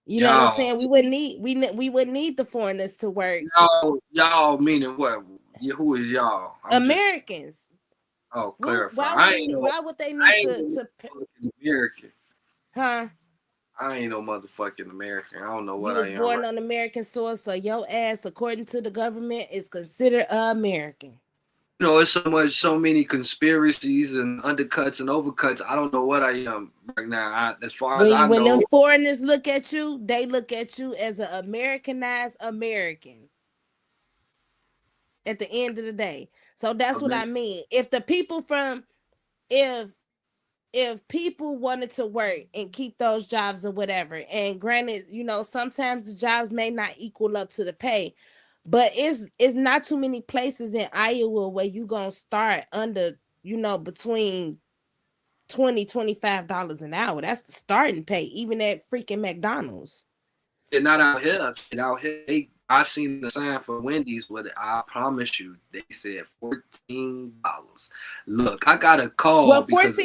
You know what I'm Y'all, saying? We wouldn't need the foreigners to work. y'all meaning what? Who is y'all? I'm just Americans. clarify. Why would they I need ain't to no to motherfucking American. huh? I ain't no motherfucking American. I don't know You what I was am born right. on American soil, so your ass, according to the government, is considered American. It's so many conspiracies and undercuts and overcuts. I don't know what I am right now. As far as I When them know, foreigners look at you, they look at you as an Americanized American at the end of the day. So that's what I mean. If if people wanted to work and keep those jobs or whatever, and granted, sometimes the jobs may not equal up to the pay, but it's not too many places in Iowa where you gonna start under, between $20-$25 an hour. That's the starting pay, even at freaking McDonald's. they're not out here. Out here, I seen the sign for Wendy's, but I promise you, they said $14. Look, I got a call Well, because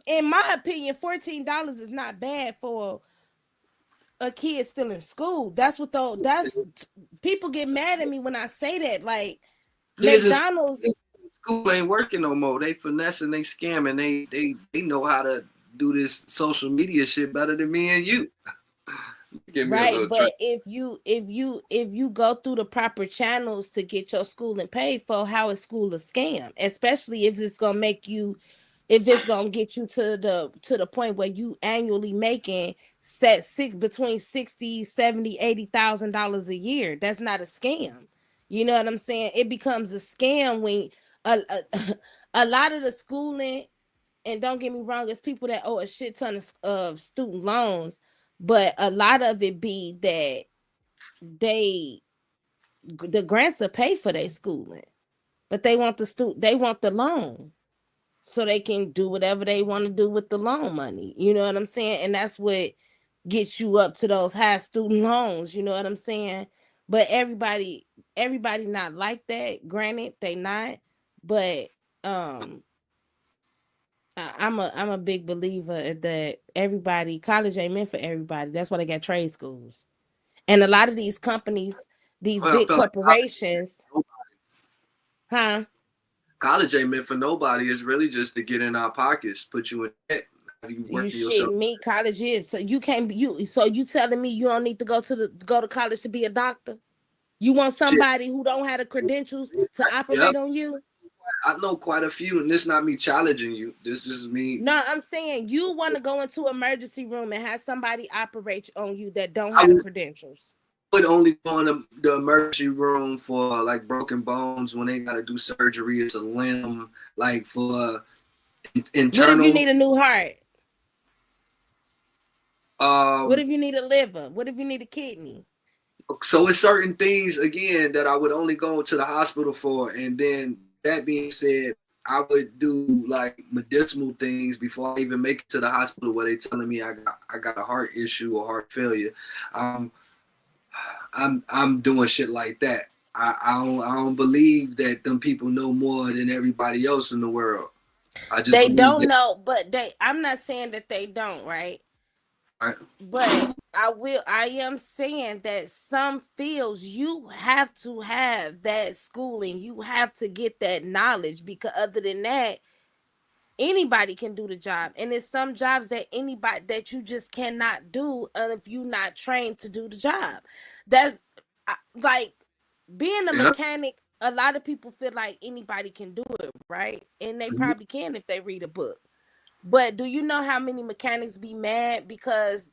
in my opinion, $14 is not bad for a kid still in school. That's what though. People get mad at me when I say that. Like, kids in McDonald's. school ain't working no more. They finessing, they scamming, they know how to do this social media shit better than me and you. Give me a Right, little but drink. if you go through the proper channels to get your schooling paid for, how is school a scam? Especially if it's gonna make you, if it's gonna get you to the point where you annually making set six between 60, 70, $80,000 a year. That's not a scam. You know what I'm saying? It becomes a scam when a, a lot of the schooling, and don't get me wrong, it's people that owe a shit ton of student loans, but a lot of it be that they the grants are pay for their schooling, but they want they want the loan so they can do whatever they want to do with the loan money. You know what I'm saying? And that's what gets you up to those high student loans. You know what I'm saying? But everybody not like that. Granted, they not, but um I'm a big believer that everybody, college ain't meant for everybody. That's why they got trade schools. And a lot of these companies, these Well, I big feel like corporations, huh? college ain't meant for nobody. It's really just to get in our pockets, put you in debt, have you You work for shit yourself. me, college is. So you can't be you so you telling me you don't need to go to college to be a doctor? You want Shit. somebody who don't have the credentials to Yep. operate on you? I know quite a few, and this not me challenging you. This is me. No, I'm saying you want to go into emergency room and have somebody operate on you that don't I have the would, credentials. would only go in the emergency room for like broken bones when they gotta do surgery. It's a limb, like for What if you internal. need a new heart? What Um, if you need a liver? What if you need a kidney? so it's certain things again that I would only go to the hospital for, and then that being said, I would do like medicinal things before I even make it to the hospital where they telling me I got a heart issue or heart failure. Um, I'm doing shit like that. I don't believe that them people know more than everybody else in the world. I just They believe don't that. know, but I'm not saying that they don't, right? Right? But I am saying that some fields you have to have that schooling. You have to get that knowledge, because other than that, anybody can do the job. And it's some jobs that anybody that you just cannot do if you're not trained to do the job. That's like being a Yeah. mechanic. A lot of people feel like anybody can do it, right? And they Mhm. probably can if they read a book. But do you know how many mechanics be mad because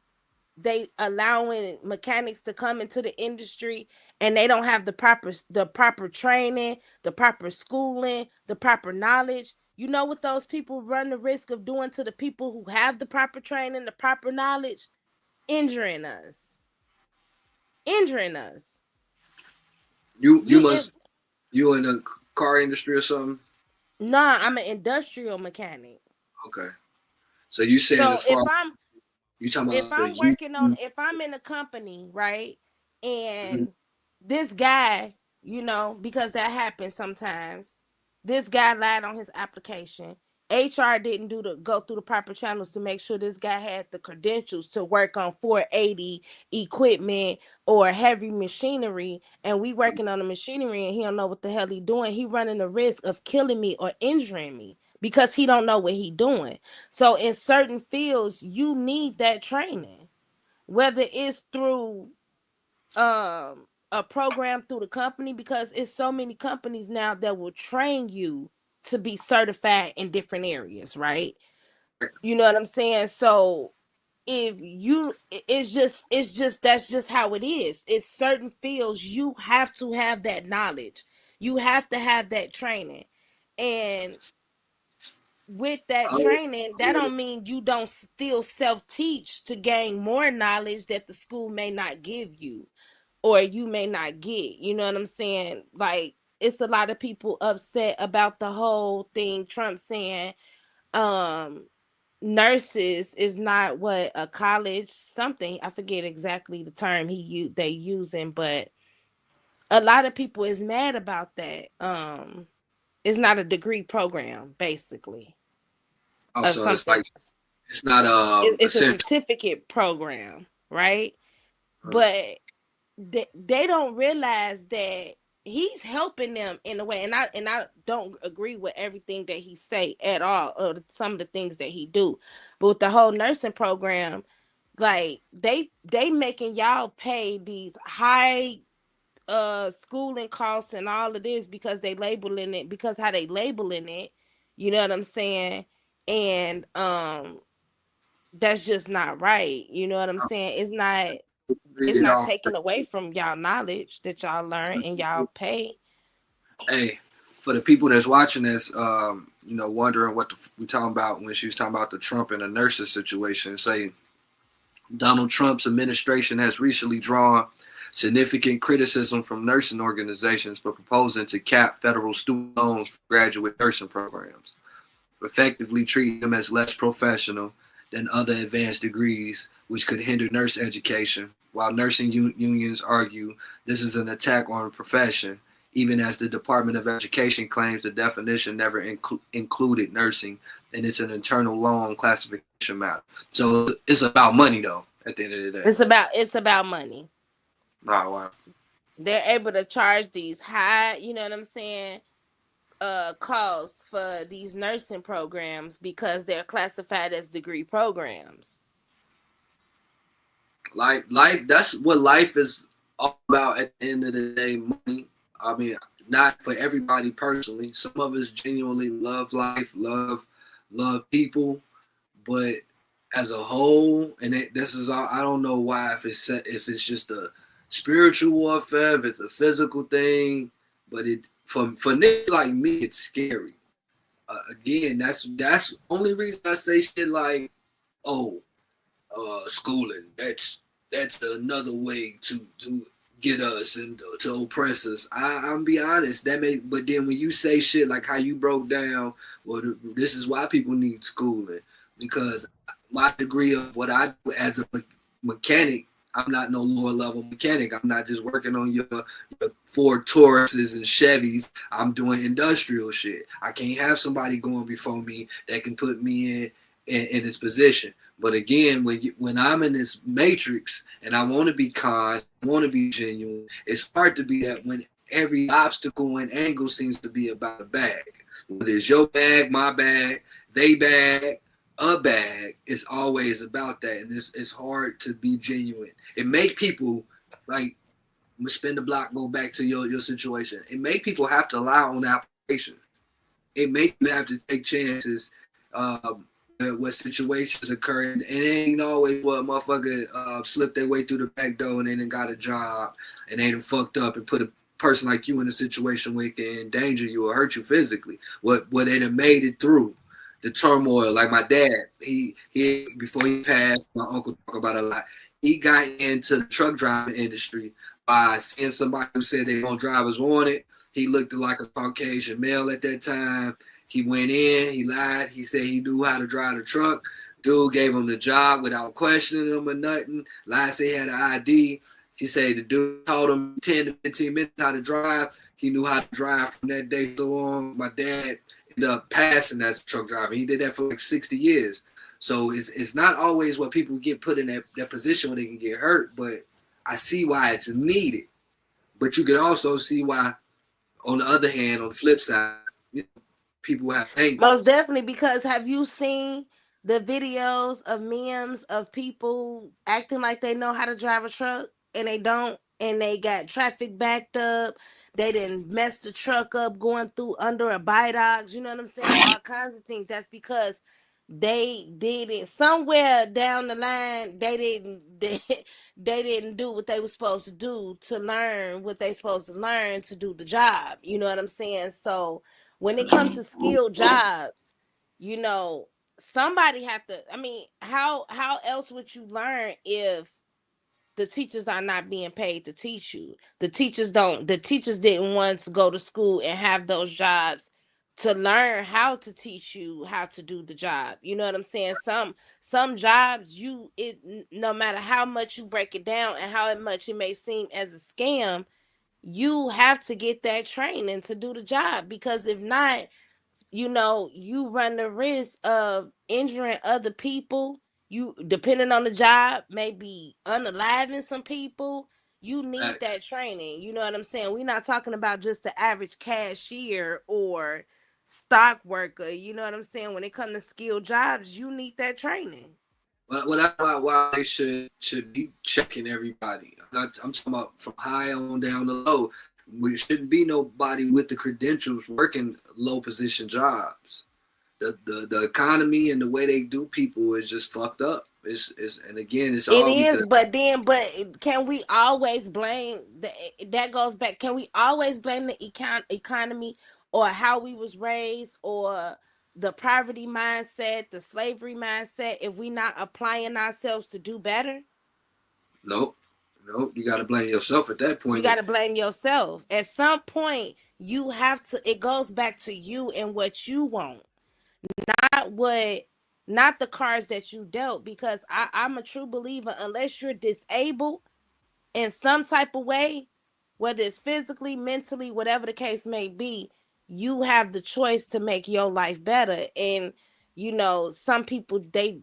they allowing mechanics to come into the industry and they don't have the proper training, the proper schooling, the proper knowledge? You know what those people run the risk of doing to the people who have the proper training, the proper knowledge? Injuring us. Injuring us. You You it must you in the car industry or something? Nah, I'm an industrial mechanic. Okay. So you saying So as far as you talking if about the I'm you? working on, if I'm in a company, right, Mhm. and this guy, because that happens sometimes, this guy lied on his application. HR didn't go through the proper channels to make sure this guy had the credentials to work on 480 equipment or heavy machinery, and we working on the machinery and he don't know what the hell he doing. He running the risk of killing me or injuring me because he don't know what he doing. So in certain fields, you need that training, whether it's through a program through the company, because it's so many companies now that will train you to be certified in different areas, right? You know what I'm saying? So if you it's just that's just how it is. It's certain fields you have to have that knowledge. You have to have that training. And with that Oh, training, that don't mean you don't still self-teach to gain more knowledge that the school may not give you or you may not get. You know what I'm saying? Like, it's a lot of people upset about the whole thing, Trump saying um nurses is not what a college something, I forget exactly the term they using, but a lot of people is mad about that. It's not a degree program, basically, oh, of so it's something. like it's not It's a essential. certificate program, right? But they don't realize that he's helping them in a way, and I don't agree with everything that he say at all, or some of the things that he do. But with the whole nursing program, like they making y'all pay these high schooling costs and all of this because they labeling it, because how they labeling it, you know what I'm saying? And that's just not right. You know what I'm saying? Read It's it not off. taking away from y'all knowledge that y'all learn and y'all pay. Hey, for the people that's watching this, wondering what we talking about when she was talking about the Trump and the nurses situation, say Donald Trump's administration has recently drawn significant criticism from nursing organizations for proposing to cap federal student loans for graduate nursing programs, effectively treating them as less professional than other advanced degrees, which could hinder nurse education. While nursing unions argue this is an attack on the profession, even as the Department of Education claims the definition never included nursing and it's an internal loan classification matter. So it's about money, though, at the end of the day. It's about money. Oh, wow. They're able to charge these high, you know what I'm saying, costs for these nursing programs because they're classified as degree programs. Life, that's what life is all about at the end of the day, money. I mean, not for everybody personally. Some of us genuinely love life, love people, but as a whole, and this is all. I don't know why if it's just a spiritual warfare, if it's a physical thing, but it for niggas like me, it's scary. Again, that's only reason I say shit like, oh, schooling. That's another way to get us and to oppress us. I'm be honest. But then when you say shit like how you broke down, well, this is why people need schooling, because my degree of what I do as a mechanic, I'm not no lower level mechanic. I'm not just working on your Ford Tauruses and Chevys. I'm doing industrial shit. I can't have somebody going before me that can put me in this position. But again, when I'm in this matrix and I want to be kind, I want to be genuine, it's hard to be that when every obstacle and angle seems to be about a bag. Whether it's your bag, my bag, they bag, a bag, it's always about that. And it's hard to be genuine. It makes people, like, spin the block, go back to your situation. It makes people have to lie on the application. It makes you have to take chances. What situations occur, and it ain't always what motherfucker slipped their way through the back door and they done got a job and they done fucked up and put a person like you in a situation where it can endanger you or hurt you physically. What they done made it through the turmoil. Like my dad, he before he passed, my uncle talk about it a lot. He got into the truck driving industry by seeing somebody who said they want drivers wanted. He looked like a Caucasian male at that time. He went in, he lied, he said he knew how to drive the truck. Dude gave him the job without questioning him or nothing. Lied, said he had an ID. He said the dude taught him 10 to 15 minutes how to drive. He knew how to drive from that day so on. My dad ended up passing as a truck driver. He did that for like 60 years. So it's not always what people get put in that position where they can get hurt, but I see why it's needed. But you can also see why, on the other hand, on the flip side, people have anger. Most definitely, because have you seen the videos of memes of people acting like they know how to drive a truck and they don't, and they got traffic backed up, they didn't mess the truck up going through under a bidox, you know what I'm saying? All kinds of things. That's because they did it somewhere down the line. They didn't do what they were supposed to do to learn what they supposed to learn to do the job. You know what I'm saying? So when it comes to skilled jobs, you know, somebody have to. I mean, how else would you learn if the teachers are not being paid to teach you? The teachers didn't once go to school and have those jobs to learn how to teach you how to do the job. You know what I'm saying? Some jobs, no matter how much you break it down and how much it may seem as a scam, you have to get that training to do the job, because if not, you run the risk of injuring other people. You, depending on the job, maybe unaliving some people. You need that training. You know what I'm saying? We're not talking about just the average cashier or stock worker. You know what I'm saying? When it comes to skilled jobs, you need that training. Well, that's why they should be checking everybody. I'm talking about from high on down to low. We shouldn't be nobody with the credentials working low position jobs. The economy and the way they do people is just fucked up. And again, it's It all is, because but can we always blame that goes back? Can we always blame the economy or how we was raised or the poverty mindset, the slavery mindset if we not applying ourselves to do better? nope, nope. You got to blame yourself at that You point. got to blame yourself. At some point, you have to. It goes back to you and what you want, not what, not the cards that you dealt. Because I'm a true believer. Unless you're disabled in some type of way, whether it's physically, mentally, whatever the case may be, you have the choice to make your life better. And some people they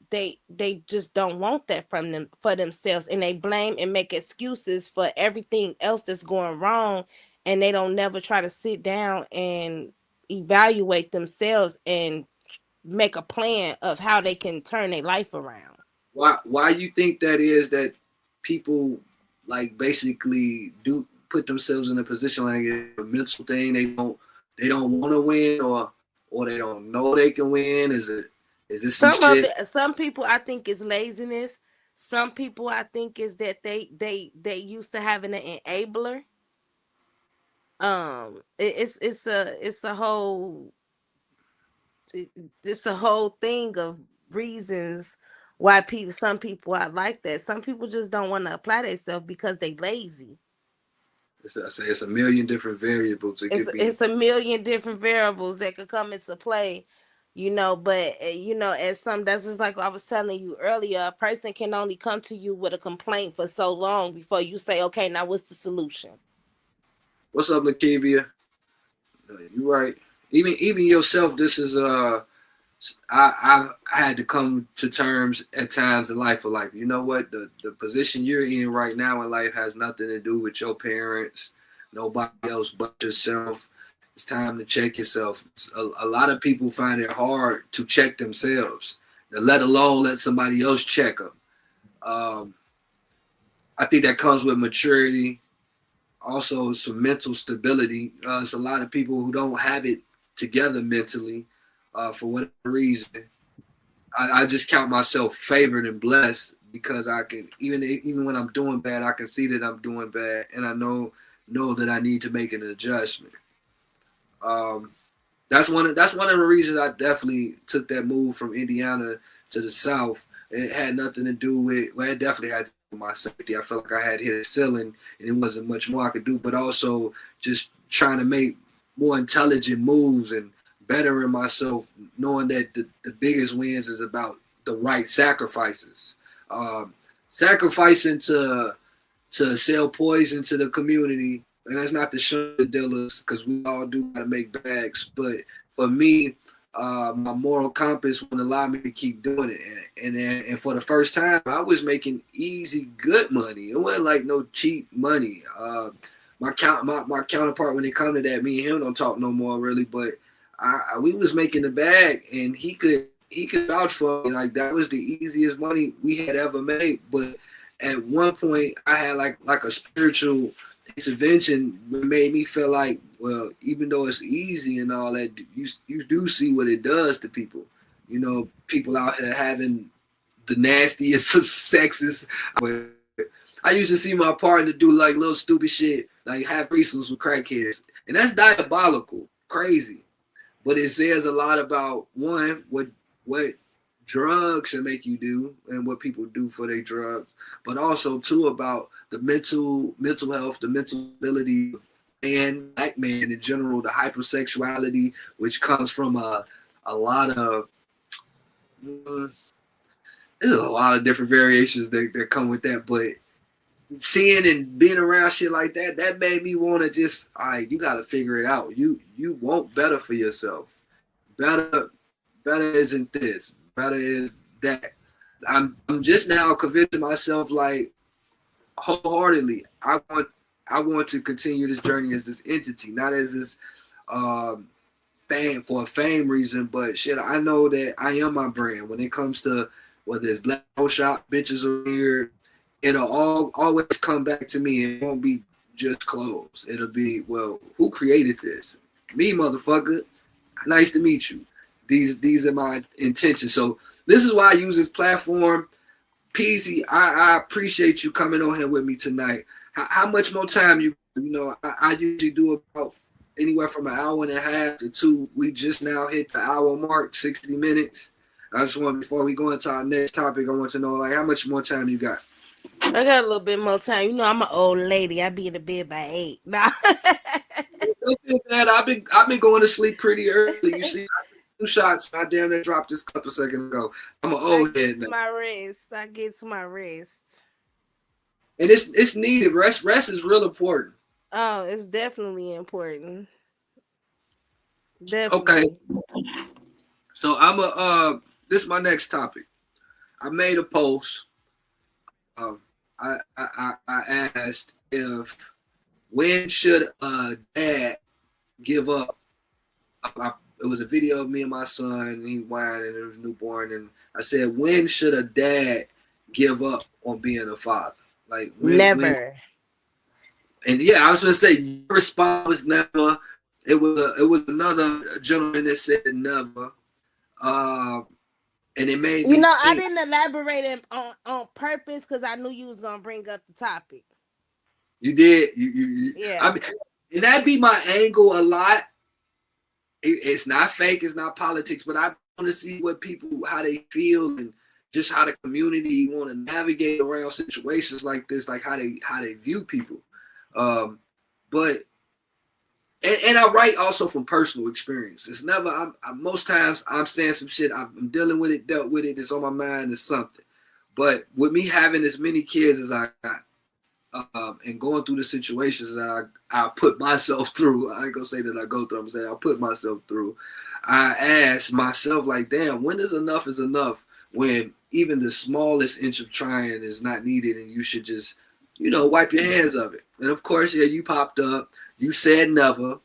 just don't want that from them for themselves, and they blame and make excuses for everything else that's going wrong, and they don't never try to sit down and evaluate themselves and make a plan of how they can turn their life around. Why you think that is that people like basically do put themselves in a position like it's a mental thing? They don't want to win, or they don't know they can win. Is this some shit? Some people I think is laziness. Some people I think is that they used to having an enabler. It's a whole it's a whole thing of reasons why some people are like that. Some people just don't want to apply themselves because they lazy. I say it's a million different variables. It's a million different variables that could come into play, but as some, that's just like I was telling you earlier, a person can only come to you with a complaint for so long before you say, okay, now what's the solution? What's up, Lakivia? You right. Even yourself, this is I had to come to terms at times in life of like, you know what, the position you're in right now in life has nothing to do with your parents, nobody else but yourself. It's time to check yourself. A lot of people find it hard to check themselves, let alone let somebody else check them. I think that comes with maturity, also some mental stability. It's a lot of people who don't have it together mentally for whatever reason. I just count myself favored and blessed because I can, even when I'm doing bad, I can see that I'm doing bad, and I know that I need to make an adjustment. That's one of the reasons I definitely took that move from Indiana to the South. It had nothing to do with, well, it definitely had to do with my safety. I felt like I had hit a ceiling and it wasn't much more I could do, but also just trying to make more intelligent moves and bettering myself, knowing that the biggest wins is about the right sacrifices. Sacrificing to sell poison to the community, and that's not to show the dealers because we all do gotta make bags. But for me, my moral compass wouldn't allow me to keep doing it. And for the first time, I was making easy, good money. It wasn't like no cheap money. My counterpart, when it come to that, me and him don't talk no more really, but we was making the bag, and he could vouch for me. Like that was the easiest money we had ever made. But at one point, I had like a spiritual intervention that made me feel like, well, even though it's easy and all that, you do see what it does to people. People out here having the nastiest of sexes. I used to see my partner do like little stupid shit, like have threesomes with crackheads, and that's diabolical, crazy. But it says a lot about one, what drugs can make you do and what people do for their drugs, but also two, about the mental health, the mental ability, and black man in general, the hypersexuality, which comes from a lot of there's a lot of different variations that come with that. But seeing and being around shit like that made me want to just, all right, you got to figure it out. You want better for yourself. Better isn't this. Better is that. I'm just now convincing myself, like, wholeheartedly, I want to continue this journey as this entity, not as this fame for a fame reason, but shit, I know that I am my brand when it comes to whether it's black shop, bitches are weird, it'll always come back to me. It won't be just clothes. It'll be, well, who created this? Me, motherfucker. Nice to meet you. These are my intentions. So this is why I use this platform. Peasy, I appreciate you coming on here with me tonight. How much more time you know? I usually do about anywhere from an hour and a half to 2. We just now hit the hour mark, 60 minutes. I just want, before we go into our next topic, I want to know, like, how much more time you got? I got a little bit more time. You know, I'm an old lady. I be in the bed by 8. Nah. Don't feel bad. I've been going to sleep pretty early. You see, 2 shots. I damn near dropped this couple seconds ago. I'm an old head now. I get to my rest. And it's needed. Rest is real important. Oh, it's definitely important. Definitely. Okay. So this is my next topic. I made a post. I asked when should a dad give up? It was a video of me and my son, he whining, and it was newborn, and I said, when should a dad give up on being a father? Like never. And yeah, I was gonna say your response was never. It was another gentleman that said never. And it made me think. I didn't elaborate on purpose because I knew you was gonna bring up the topic. You did. You yeah. I mean, and that'd be my angle a lot. It's not fake. It's not politics. But I want to see what people, how they feel, and just how the community want to navigate around situations like this, like how they view people. But I write also from personal experience. It's never. Most times I'm saying some shit. I'm dealing with it, dealt with it. It's on my mind. It's something. But with me having as many kids as I got, and going through the situations that I put myself through, I ain't gonna say that I go through. I'm saying I put myself through. I ask myself, like, damn, when is enough enough? When even the smallest inch of trying is not needed, and you should just, wipe your hands of it. And of course, yeah, you popped up. You said never.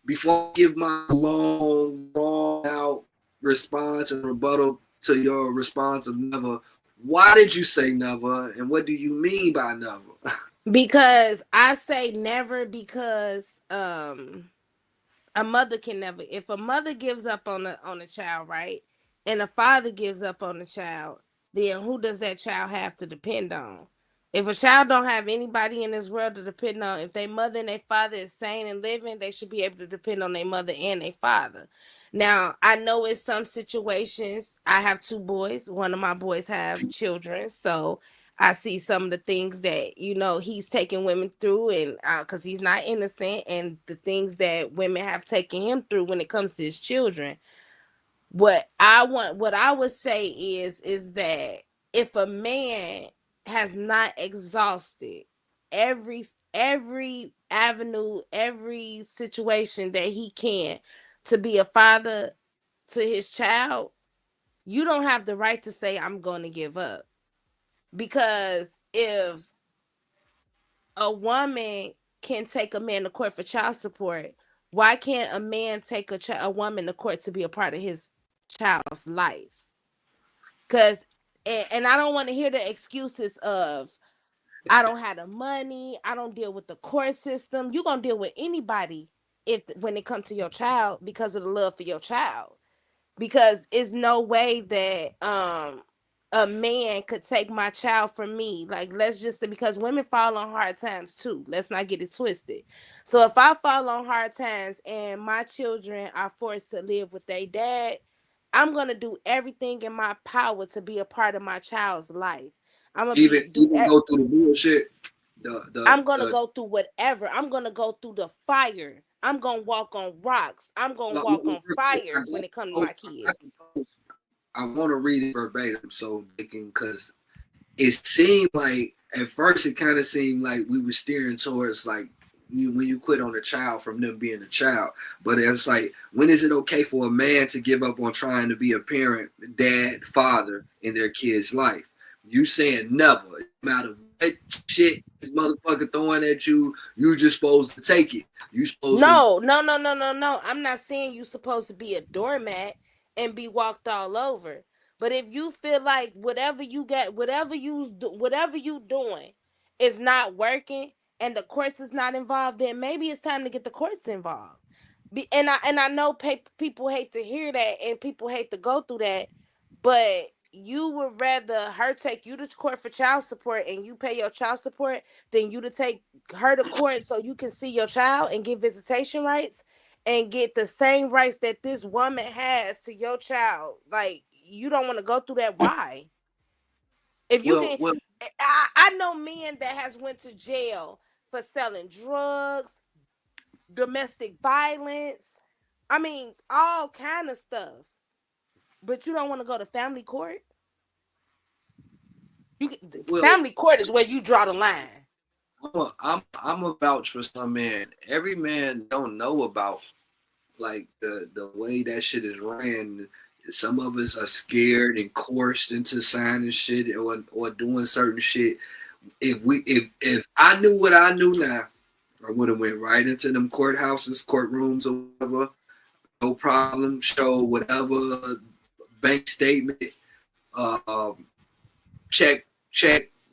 Before I give my long, drawn out response and rebuttal to your response of never, why did you say never? And what do you mean by never? Because I say never because a mother can never. If a mother gives up on a child, right, and a father gives up on the child, then who does that child have to depend on? If a child don't have anybody in this world to depend on, if their mother and their father is sane and living, they should be able to depend on their mother and their father. Now, I know in some situations, I have 2 boys. One of my boys have children. So I see some of the things that, he's taking women through, and because he's not innocent, and the things that women have taken him through when it comes to his children. What I would say is that if a man has not exhausted every avenue, every situation that he can to be a father to his child, you don't have the right to say, I'm going to give up. Because if a woman can take a man to court for child support, why can't a man take a woman to court to be a part of his child's life? Because, and I don't want to hear the excuses of, I don't have the money, I don't deal with the court system. You're going to deal with anybody when it comes to your child because of the love for your child. Because it's no way that a man could take my child from me. Like, let's just say, because women fall on hard times too. Let's not get it twisted. So if I fall on hard times and my children are forced to live with their dad, I'm going to do everything in my power to be a part of my child's life. I'm gonna even go through the bullshit. I'm gonna go through whatever. I'm gonna go through the fire. I'm gonna walk on rocks. I'm gonna walk on fire when it comes to my kids. I want to read it verbatim, so because it seemed like at first it kind of seemed like we were steering towards like when you quit on a child from them being a child, but it's like, when is it okay for a man to give up on trying to be a parent, dad, father in their kid's life? You saying never, no matter what shit this motherfucker throwing at you, you just supposed to take it. You supposed No. I'm not saying you supposed to be a doormat and be walked all over. But if you feel like whatever you doing is not working and the courts is not involved, then maybe it's time to get the courts involved. And I know people hate to hear that and people hate to go through that, but you would rather her take you to court for child support and you pay your child support than you to take her to court so you can see your child and get visitation rights and get the same rights that this woman has to your child. Like, you don't want to go through that. Why? If you Well, can, well, I know men that has went to jail for selling drugs, domestic violence. I mean, all kind of stuff. But you don't want to go to family court. well, Family court is where you draw the line. I'm a vouch for some men. Every man don't know about like the way that shit is ran. Some of us are scared and coerced into signing shit or doing certain shit. If I knew what I knew now, I would have went right into them courthouses, courtrooms, or whatever. No problem. Show whatever bank statement, uh, check,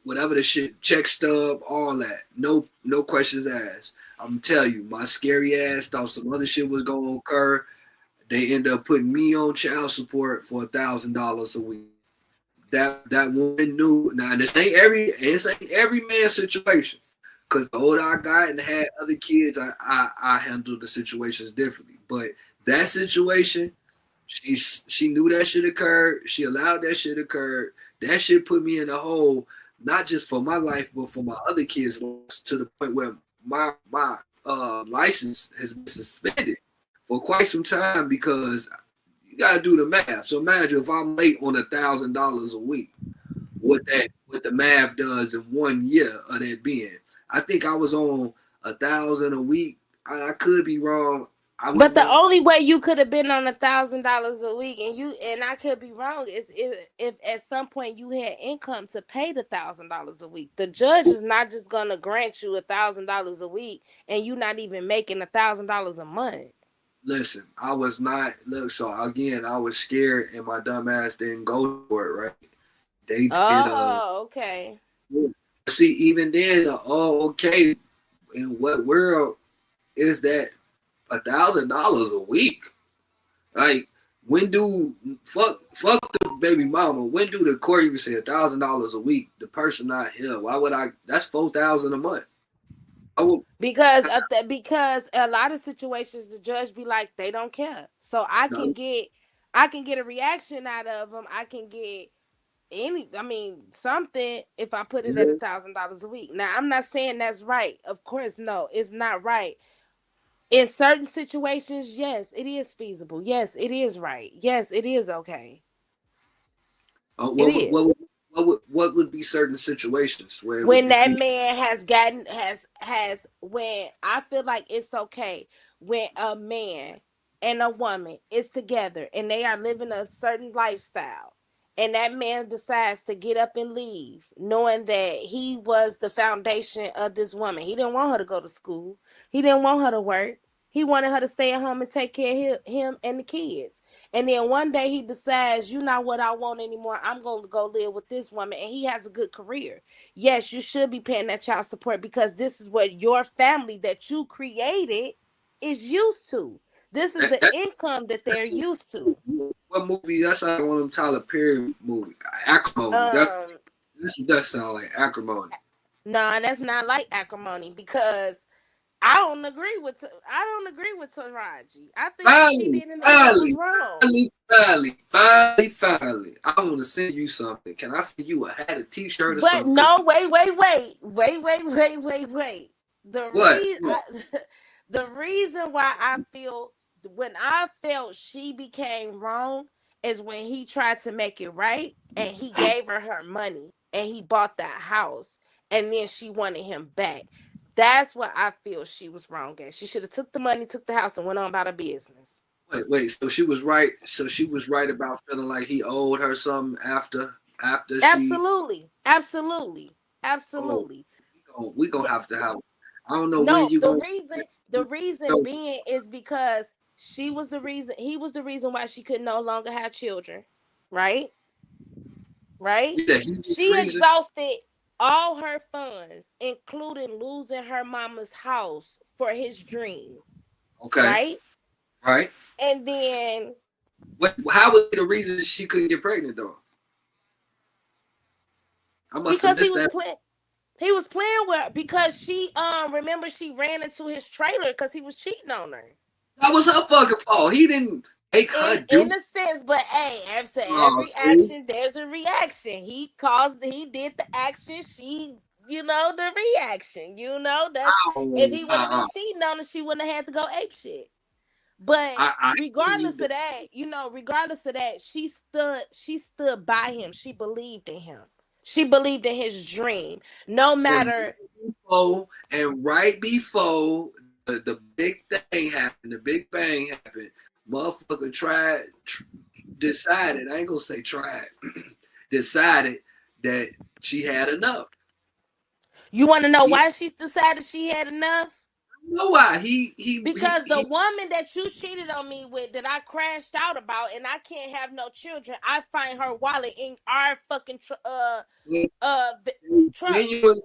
whatever the shit, check stub, all that. No questions asked. I'm telling you, my scary ass thought some other shit was gonna occur. They end up putting me on child support for $1,000 a week. That woman knew. Now this ain't every man's situation. Cause the older I got and had other kids, I handled the situations differently. But that situation, she knew that shit occurred. She allowed that shit occur. That shit put me in a hole, not just for my life, but for my other kids' lives, to the point where my license has been suspended for quite some time because you got to do the math. So imagine if I'm late on $1,000 a week, what the math does in 1 year of that being. I think I was on 1,000 a week. I could be wrong. But the only way you could have been on $1,000 a week, and I could be wrong, is if at some point you had income to pay the $1,000 a week. The judge is not just gonna grant you $1,000 a week, and you not even making $1,000 a month. Listen, I was not. Look, so again, I was scared, and my dumb ass didn't go for it. Right? They did. Okay. See, even then, okay. In what world is that? $1,000 a week? Like, when do fuck the baby mama? When do the court even say $1,000 a week? The person not here. Why would I? That's $4,000 a month. Because a lot of situations the judge be like, they don't care. So I can get a reaction out of them. I can get something if I put it at $1,000 a week. Now, I'm not saying that's right. Of course, no, it's not right. In certain situations, yes, it is feasible. Yes, it is right. Yes, it is okay. What would be certain situations where when that man has when I feel like it's okay when a man and a woman is together and they are living a certain lifestyle, and that man decides to get up and leave knowing that he was the foundation of this woman. He didn't want her to go to school. He didn't want her to work. He wanted her to stay at home and take care of him and the kids. And then one day he decides, you're not what I want anymore. I'm going to go live with this woman. And he has a good career. Yes, you should be paying that child support because this is what your family that you created is used to. This is the income that they're used to. What movie? That's like one of them Tyler Perry movies. Acrimony. That sound like acrimony. No, that's not like acrimony because I don't agree with Taraji. I think she did in the was wrong. Finally. I want to send you something. Can I send you a hat, a T-shirt, or something? But no, wait. The reason why when I felt she became wrong is when he tried to make it right and he gave her money and he bought that house and then she wanted him back. That's what I feel she was wrong at. She should have took the money, took the house, and went on about her business. Wait. So she was right. So she was right about feeling like he owed her something after. Absolutely. We gonna have to have. I don't know no, when you. The reason being is because he was the reason why she could no longer have children, right? right? Yeah, he was She reason. exhausted all her funds, including losing her mama's house for his dream, Okay, right? right. And then What? How was the reason she couldn't get pregnant though? I must have because missed that. he was playing with her because she remember she ran into his trailer because he was cheating on her. That was her fucking fault. He didn't make her In do. a sense, but hey, after Oh, every see, action, there's a reaction. He did the action, she, the reaction. That's if oh, he wouldn't have been cheating on her, she wouldn't have had to go ape shit. But I regardless of that, she stood by him. She believed in him. She believed in his dream. No and matter right before the big thing happened, the big bang happened, motherfucker decided, I ain't gonna say tried, decided that she had enough. you want to know He why she decided she had enough. I know why. He Because the woman that you cheated on me with, that I crashed out about, and I can't have no children, I find her wallet in our fucking truck. genuinely,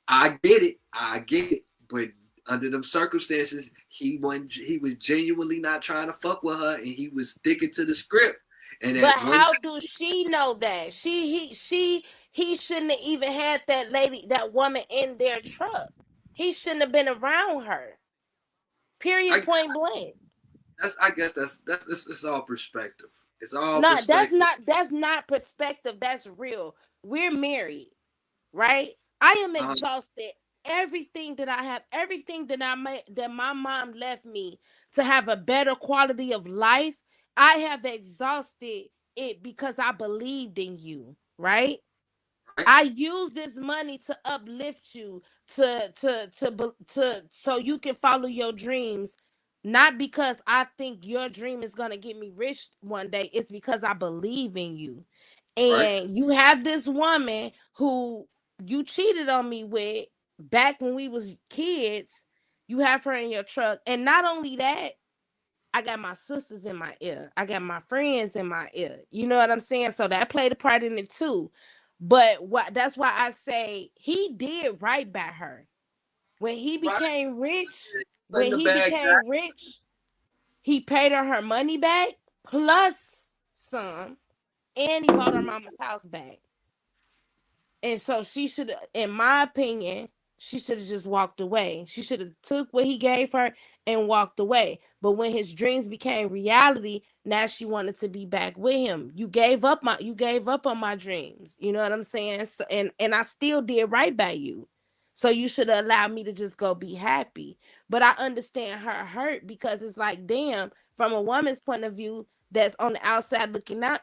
I get it, but under them circumstances, he was genuinely not trying to fuck with her, and he was sticking to the script. And But at one how time, do she know that he shouldn't have even had that woman in their truck? He shouldn't have been around her. Period. I, Point blank. I guess that's it's all perspective. It's all No, perspective. that's not perspective. That's real. We're married, right? I am Uh, exhausted. Everything that I have, everything that I made, that my mom left me to have a better quality of life, I have exhausted it because I believed in you, right? right, I use this money to uplift you, to so you can follow your dreams, not because I think your dream is going to get me rich one day. It's because I believe in you. right, And you have this woman who you cheated on me with back when we was kids. You have her in your truck. And not only that, I got my sisters in my ear. I got my friends in my ear. You know what I'm saying? So that played a part in it too. But that's why I say he did right by her. When he right. became rich, Putting when the he bag became rich, he paid her money back plus some, and he bought her mama's house back. And so she should, in my opinion, she should have just walked away. She should have took what he gave her and walked away. But when his dreams became reality, now she wanted to be back with him. You gave up on my dreams. You know what I'm saying? So, and I still did right by you. So you should have allowed me to just go be happy. But I understand her hurt because it's like, damn, from a woman's point of view that's on the outside looking out,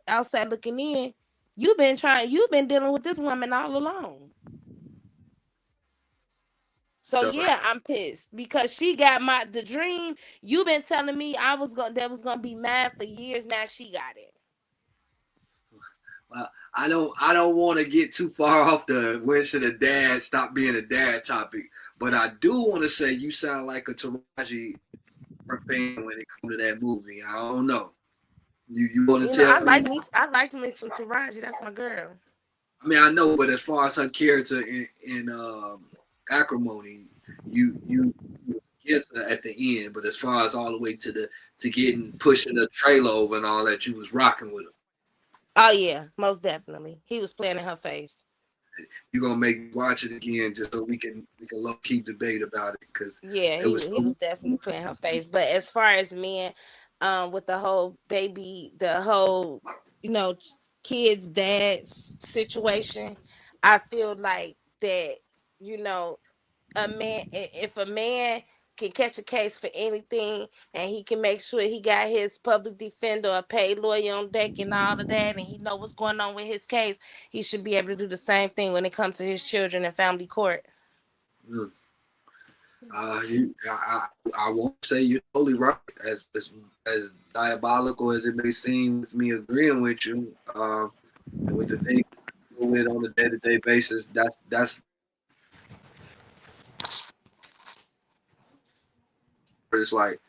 outside looking in, you've been dealing with this woman all along. So So yeah, I'm pissed because she got the dream. You've been telling me that was gonna be mine for years. Now she got it. I don't want to get too far off the when should a dad stop being a dad topic, but I do want to say you sound like a Taraji fan when it comes to that movie. I don't know. You want to tell me? I like me some Taraji. That's my girl. I mean, I know, but as far as her character in Acrimony, you against her at the end, but as far as all the way to getting pushing the trailer over and all that, you was rocking with her. Oh yeah, most definitely. He was playing in her face. You gonna make me watch it again just so we can low key debate about it because Yeah, it was he so. was definitely playing her face. But as far as men, with the whole the whole kids' dad situation, I feel like that you know a man if a man can catch a case for anything and he can make sure he got his public defender or paid lawyer on deck and all of that and he know what's going on with his case, he should be able to do the same thing when it comes to his children and family court. Mm. I won't say you're totally right. As diabolical as it may seem with me agreeing with you, and with the things you deal with on a day-to-day basis, that's what it's like.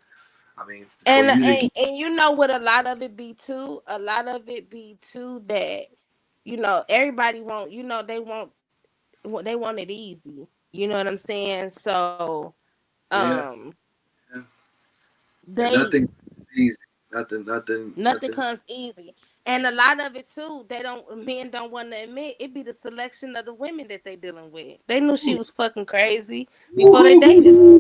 I mean, for And, you to and get and you know what a lot of it be too? A lot of it be too that everybody want, they want it easy. You know what I'm saying? So, Yeah, um, yeah. And they nothing easy. Nothing. nothing comes easy, and a lot of it too. Men don't want to admit it. Be the selection of the women that they dealing with. They knew she was fucking crazy before they dated her.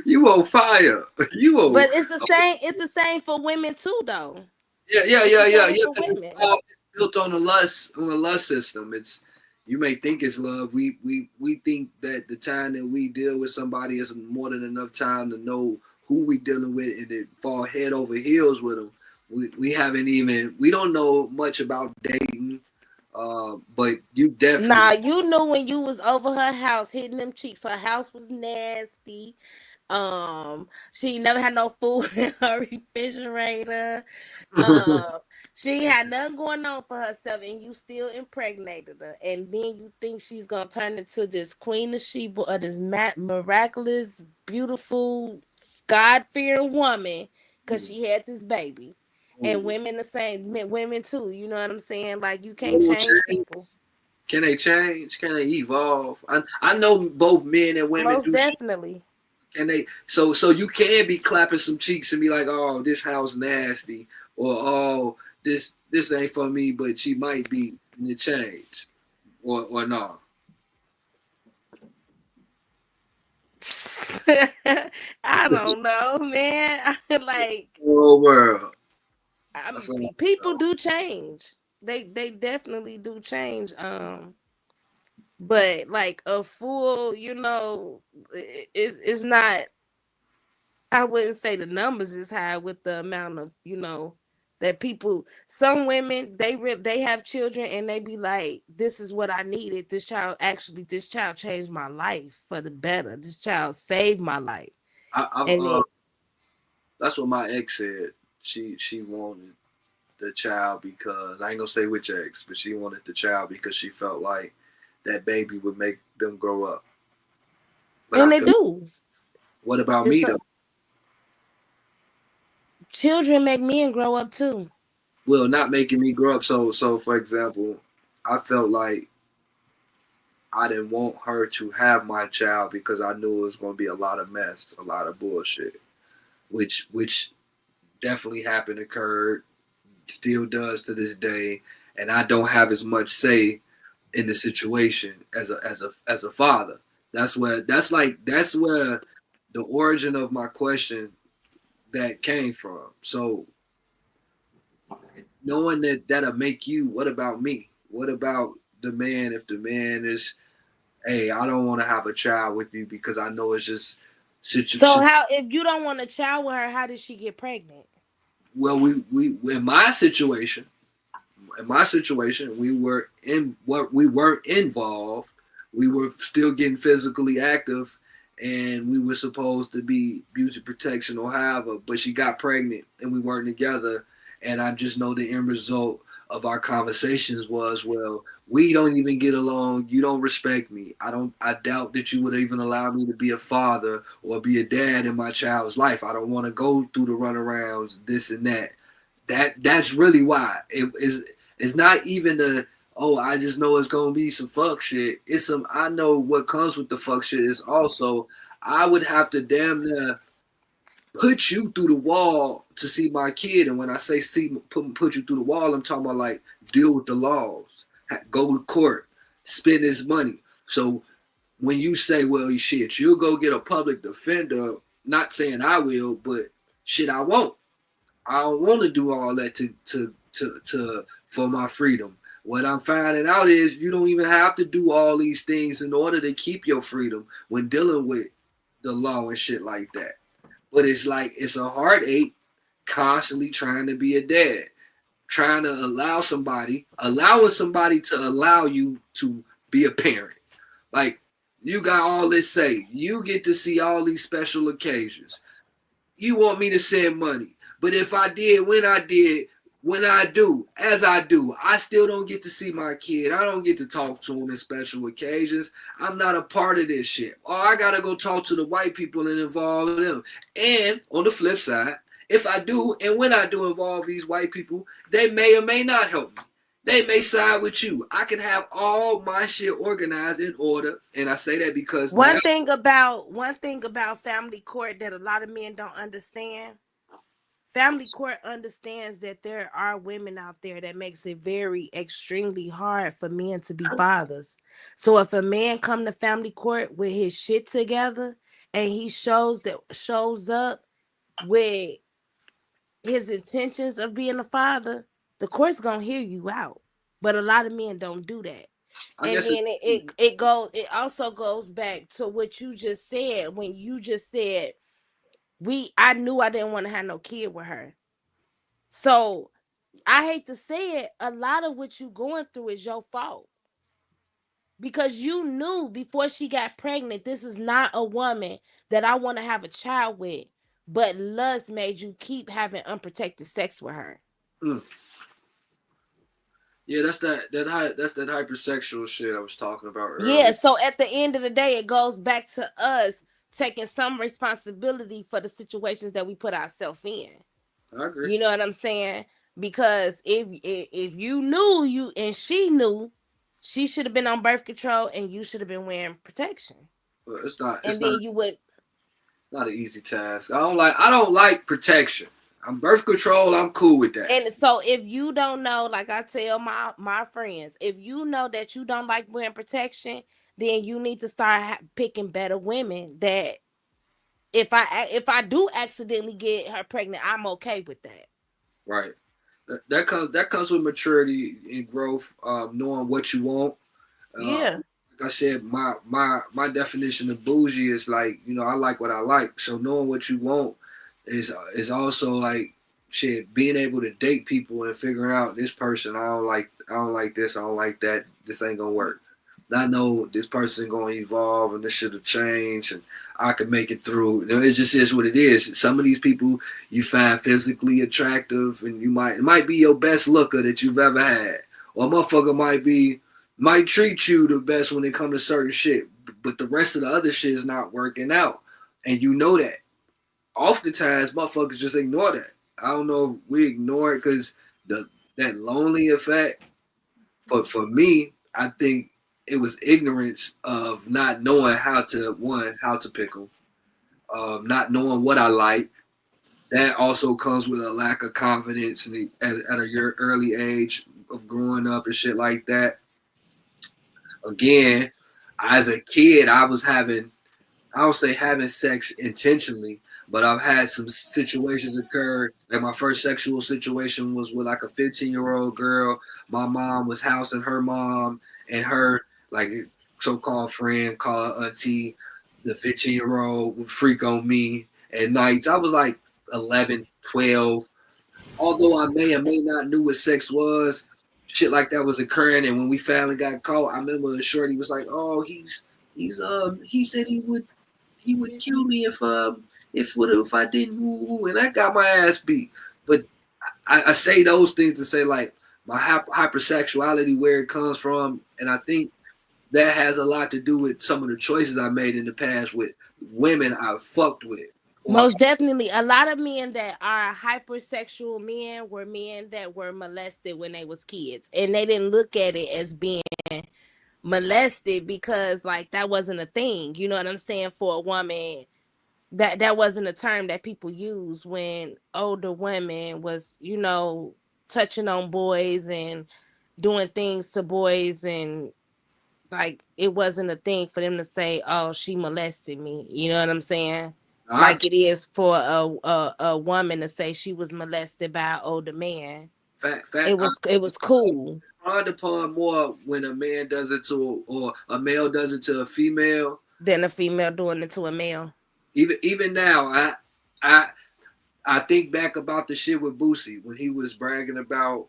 You on fire. You on. But it's the same. It's the same for women too, though. Yeah. It's the same Yeah. for Because it's women. all built on the lust system. It's you may think it's love. We think that the time that we deal with somebody is more than enough time to know who we dealing with and then fall head over heels with them. We don't know much about dating. But you Nah, definitely. you knew when you was over her house hitting them cheeks. Her house was nasty. She never had no food in her refrigerator. Um, she ain't had nothing going on for herself, and you still impregnated her. And then you think she's gonna turn into this queen of Sheba or this miraculous, beautiful, God fearing woman because she had this baby. And women the same, women too. You know what I'm saying? Like you can't change people. Can they change? Can they evolve? I know both men and women Most do shit. definitely. Can they? So you can be clapping some cheeks and be like, "Oh, this house nasty," or "Oh, this ain't for me," but she might be in the change, or no. I don't know, man. Like Whole world. That's I'm, what people do change. They definitely do change. But like a full, it's not. I wouldn't say the numbers is high with the amount of that people. Some women they have children and they be like, "This is what I needed. This child changed my life for the better. This child saved my life." I've And then that's what my ex said. She wanted the child because I ain't gonna say which ex, but she wanted the child because she felt like that baby would make them grow up. But I they feel, do. what about It's me a, though? children make men grow up too. Well, not making me grow up. So for example, I felt like I didn't want her to have my child because I knew it was gonna be a lot of mess, a lot of bullshit, which definitely happened, occurred, still does to this day, and I don't have as much say in the situation as a father. That's where the origin of my question that came from. So knowing that that'll make you, what about me? What about the man if the man is, hey, I don't want to have a child with you because I know it's just So situation. how if you don't want a child with her, how did she get pregnant? Well, we in my situation, we weren't involved. We were still getting physically active, and we were supposed to be beauty protection or however. But she got pregnant, and we weren't together. And I just know the end result of our conversations was, well, we don't even get along. You don't respect me. I doubt that you would even allow me to be a father or be a dad in my child's life. I don't want to go through the runarounds, this and that. That's really why. It's not even the, oh, I just know it's gonna be some fuck shit. It's some, I know what comes with the fuck shit is also, I would have to damn near put you through the wall to see my kid. And when I say put you through the wall, I'm talking about like deal with the laws, go to court, spend his money. So when you say, well, shit, you'll go get a public defender, not saying I will, but shit, I won't. I don't want to do all that to for my freedom. What I'm finding out is you don't even have to do all these things in order to keep your freedom when dealing with the law and shit like that. But it's like it's a heartache constantly trying to be a dad, trying to allowing somebody to allow you to be a parent. Like you got all this say, you get to see all these special occasions. You want me to send money. But if I did, when I do, as I do, I still don't get to see my kid. I don't get to talk to him in special occasions. I'm not a part of this shit. Oh, I gotta go talk to the white people and involve them. And on the flip side, if I do, and when I do involve these white people, they may or may not help me. They may side with you. I can have all my shit organized in order, and I say that because now One thing about family court that a lot of men don't understand. Family court understands that there are women out there that makes it very extremely hard for men to be fathers. So if a man come to family court with his shit together and he shows up with his intentions of being a father, the court's gonna hear you out. But a lot of men don't do that. I And guess it, then it also goes back to what you just said when you just said I knew I didn't want to have no kid with her. So I hate to say it, a lot of what you going through is your fault. Because you knew before she got pregnant, this is not a woman that I want to have a child with. But lust made you keep having unprotected sex with her. mm. Yeah, that's that hypersexual shit I was talking about Yeah, earlier. so at the end of the day, it goes back to us taking some responsibility for the situations that we put ourselves in. I agree. You know what I'm saying? Because if you knew you and she knew, she should have been on birth control and you should have been wearing protection. But it's And then you would. not an easy task. I don't like protection. I'm birth control. I'm cool with that. And so if you don't know, like I tell my friends, if you know that you don't like wearing protection, then you need to start picking better women that if I do accidentally get her pregnant, I'm okay with that. Right. That comes with maturity and growth, knowing what you want. Yeah. Like I said, my definition of bougie is like, I like what I like. So knowing what you want is also like shit, being able to date people and figuring out this person, I don't like this, I don't like that, this ain't gonna work. And I know this person gonna evolve and this should have changed and I can make it through. It just is what it is. Some of these people you find physically attractive and it might be your best looker that you've ever had. Or a motherfucker might treat you the best when it comes to certain shit, but the rest of the other shit is not working out. And you know that. Oftentimes, motherfuckers just ignore that. I don't know if we ignore it because that lonely effect. But for me, I think it was ignorance of not knowing how to pick them, not knowing what I like. That also comes with a lack of confidence at a early age of growing up and shit like that. Again, as a kid, I don't say having sex intentionally, but I've had some situations occur. Like my first sexual situation was with like a 15-year-old girl. My mom was housing her mom and her like so-called friend, call her auntie. The 15-year-old would freak on me at nights. I was like 11, 12. Although I may or may not knew what sex was, shit like that was occurring. And when we finally got caught, I remember a shorty was like, "Oh, he said he would kill me if I didn't woo," and I got my ass beat. But I say those things to say like my hypersexuality, where it comes from, and I think that has a lot to do with some of the choices I made in the past with women I fucked with. Most definitely. A lot of men that are hypersexual men were men that were molested when they was kids. And they didn't look at it as being molested because like that wasn't a thing. You know what I'm saying? For a woman, that wasn't a term that people use when older women was, touching on boys and doing things to boys, and like it wasn't a thing for them to say, "Oh, she molested me." You know what I'm saying? I Like it is for a woman to say she was molested by an older man. fact, It was cool. frowned upon more when a man does it to or a male does it to a female. Than a female doing it to a male. Even now, I I think back about the shit with Boosie when he was bragging about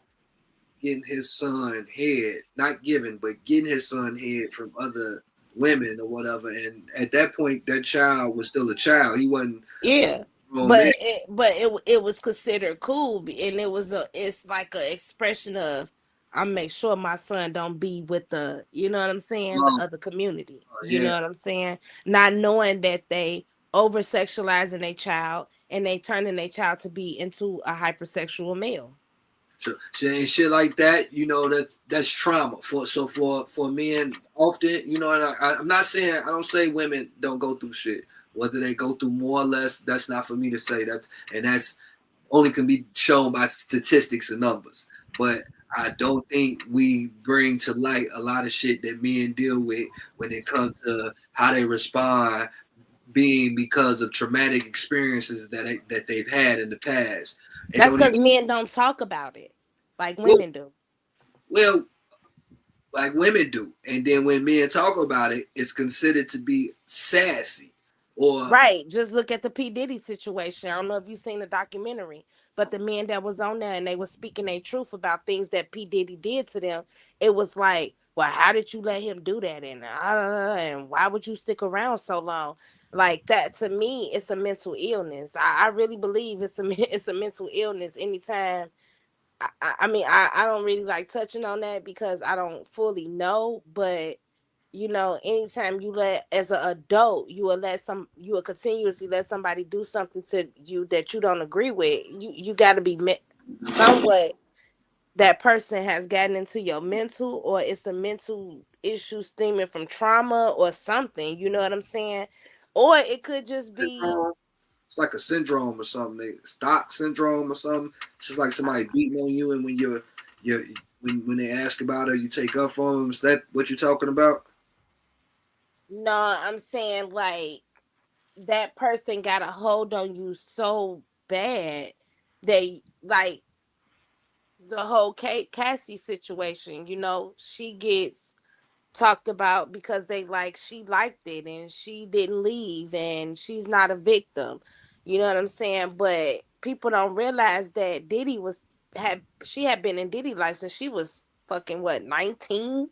getting his son head, not giving, but getting his son head from other women or whatever. And at that point, that child was still a child. He wasn't Yeah. a grown man. But it was considered cool, and it's like a expression of I make sure my son don't be with the, you know what I'm saying, the Oh, other community. You yeah, know what I'm saying? Not knowing that they over sexualizing a child and they turning a child to be into a hypersexual male. And shit like that, that's trauma for men often, and I'm not saying I don't say women don't go through shit. Whether they go through more or less, that's not for me to say. That's only can be shown by statistics and numbers. But I don't think we bring to light a lot of shit that men deal with when it comes to how they respond being because of traumatic experiences that they've had in the past. And That's don't because even men don't talk about it like well, women do. well, like women do. And then when men talk about it, it's considered to be sassy or Right. Just look at the P. Diddy situation. I don't know if you've seen the documentary, but the men that was on there and they were speaking their truth about things that P. Diddy did to them. It was like, well, how did you let him do that? And why would you stick around so long? Like that to me, it's a mental illness. I really believe it's a it's a mental illness. Anytime I don't really like touching on that because I don't fully know, but anytime you let as an adult, you will continuously let somebody do something to you that you don't agree with. You got to be somewhat that person has gotten into your mental, or it's a mental issue stemming from trauma or something. You know what I'm saying? Or it could just be syndrome. It's like a syndrome or something. Stock syndrome or something. It's just like somebody beating on you, and you when they ask about it, you take up for them. Is that what you're talking about? no. I'm saying like that person got a hold on you so bad they like the whole Cassie situation, she gets talked about because she liked it and she didn't leave and she's not a victim. You know what I'm saying? But people don't realize that Diddy had been in Diddy life since she was fucking what, 19?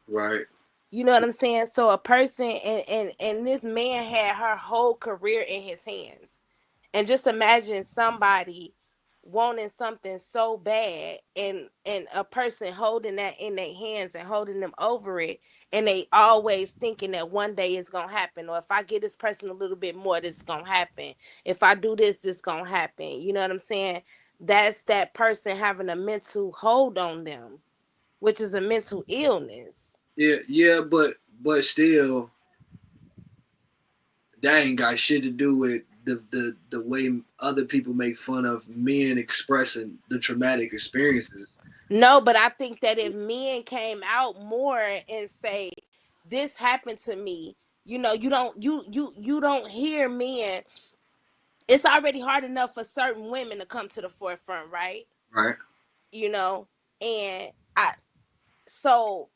Right. You know what I'm saying? So a person and this man had her whole career in his hands. And just imagine somebody wanting something so bad and a person holding that in their hands and holding them over it, and they always thinking that one day it's gonna happen, or if I get this person a little bit more, this is gonna happen. If I do this gonna happen. You know what I'm saying? That's that person having a mental hold on them, which is a mental illness. Yeah, but still, that ain't got shit to do with the way other people make fun of men expressing the traumatic experiences. No, but I think that if men came out more and say, "This happened to me," you don't hear men. It's already hard enough for certain women to come to the forefront, right? Right. You know, and I so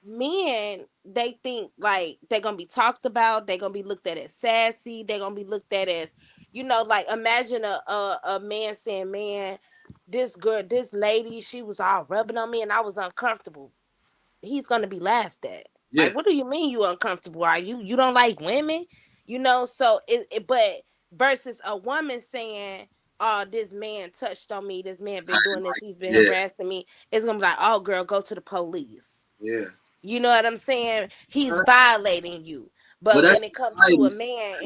men, they think like they're gonna be talked about, they're gonna be looked at as sassy, they're gonna be looked at as, like imagine a man saying, "Man, this lady, she was all rubbing on me and I was uncomfortable." He's gonna be laughed at. Yeah. Like, what do you mean you uncomfortable? Are you don't like women? So but versus a woman saying, "Oh, this man touched on me, this man been doing this, he's been Yeah. harassing me," it's gonna be like, "Oh girl, go to the police." Yeah. You know what I'm saying? He's violating you. Well, But that's when it comes to a society. man,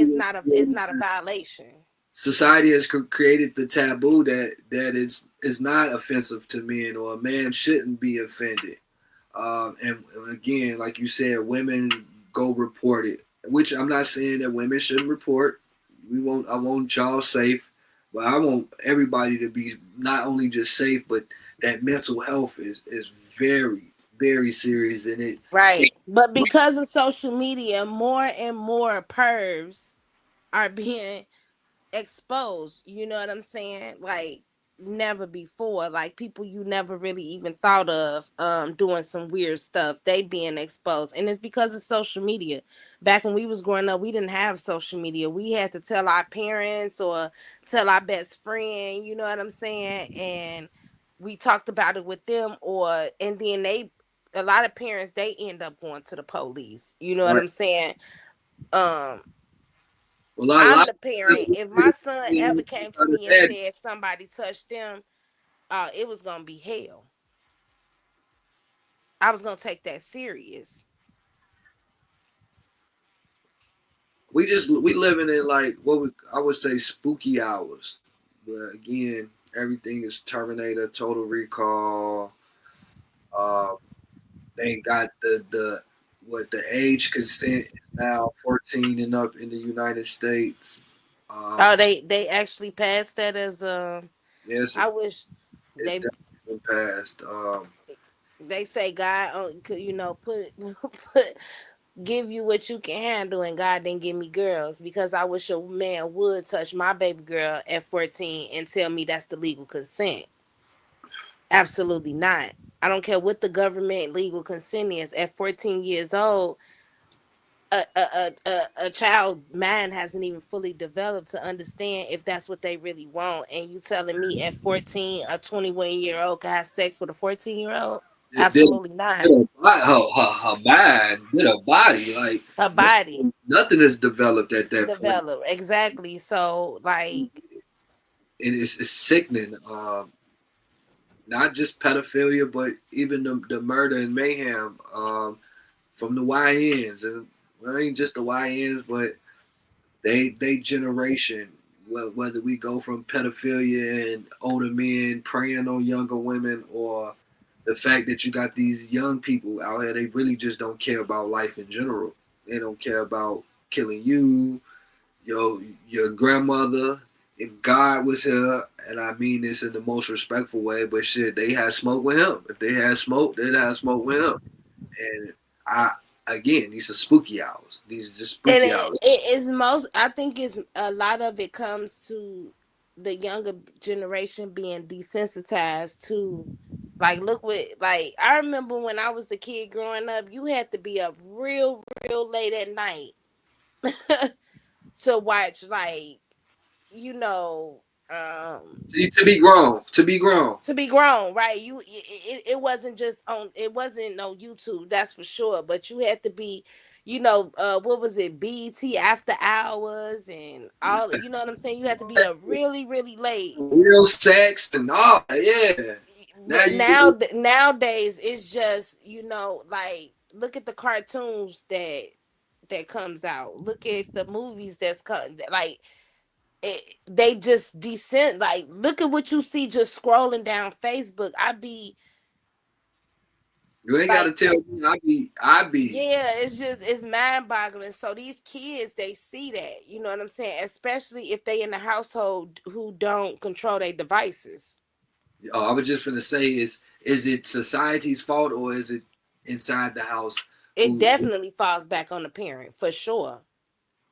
it's not a violation. Society has created the taboo that is not offensive to men, or a man shouldn't be offended. And again, like you said, women go report it, which I'm not saying that women shouldn't report. I want y'all safe, but I want everybody to be not only just safe, but that mental health is very, very serious, and it Right. But because of social media, more and more pervs are being exposed. You know what I'm saying? Like never before. Like people you never really even thought of doing some weird stuff. They being exposed. And it's because of social media. Back when we was growing up, we didn't have social media. We had to tell our parents or tell our best friend, you know what I'm saying? And we talked about it with them, and then a lot of parents, they end up going to the police. You know what right. I'm saying? Um A lot, I'm lot the parent. If my son ever came to me and of said somebody touched them, it was gonna be hell. I was gonna take that serious. we living in like I would say spooky hours, but again, everything is Terminator, Total Recall. Um, they got the age consent is now 14 and up in the United States. Oh, Um, they actually passed that as yes, I wish it they definitely been passed. they say God could put put give you what you can handle, and God didn't give me girls because I wish a man would touch my baby girl at 14 and tell me that's the legal consent. Absolutely not. I don't care what the government legal consent is. At 14 years old, a child mind hasn't even fully developed to understand if that's what they really want. And you telling me at 14 a 21-year-old can have sex with a 14-year-old? it did, Absolutely not. did a, her mind, did a body like Her body nothing is developed at that point, develop exactly. So like and it's sickening. Not just pedophilia, but even the murder and mayhem from the YNs, and well, ain't just the YNs, but they generation. Whether we go from pedophilia and older men preying on younger women, or the fact that you got these young people out here, they really just don't care about life in general. They don't care about killing you, your grandmother. If God was here, and I mean this in the most respectful way, but shit, they had smoke with him. If they had smoke, they'd have smoke with him. And I, again, these are spooky hours. These are just and spooky hours. it is most I think it's a lot of it comes to the younger generation being desensitized to like look what like I remember when I was a kid growing up, you had to be up real late at night to watch like you know To be grown, to be grown. to be grown, right? It wasn't just on it wasn't no YouTube, that's for sure. But you had to be, what was it, BET after hours and all you know what I'm saying? You had to be up really late. Real sex and all, yeah. Now But you can, nowadays it's just, like look at the cartoons that comes out. Look at the movies that's like they just descent like look at what you see just scrolling down Facebook. you ain't got to Like tell me. I be. yeah, it's mind boggling. So these kids they see that, you know what I'm saying, especially if they in the household who don't control their devices. I was just gonna say, is it society's fault, or is it inside the house? It definitely falls back on the parent for sure,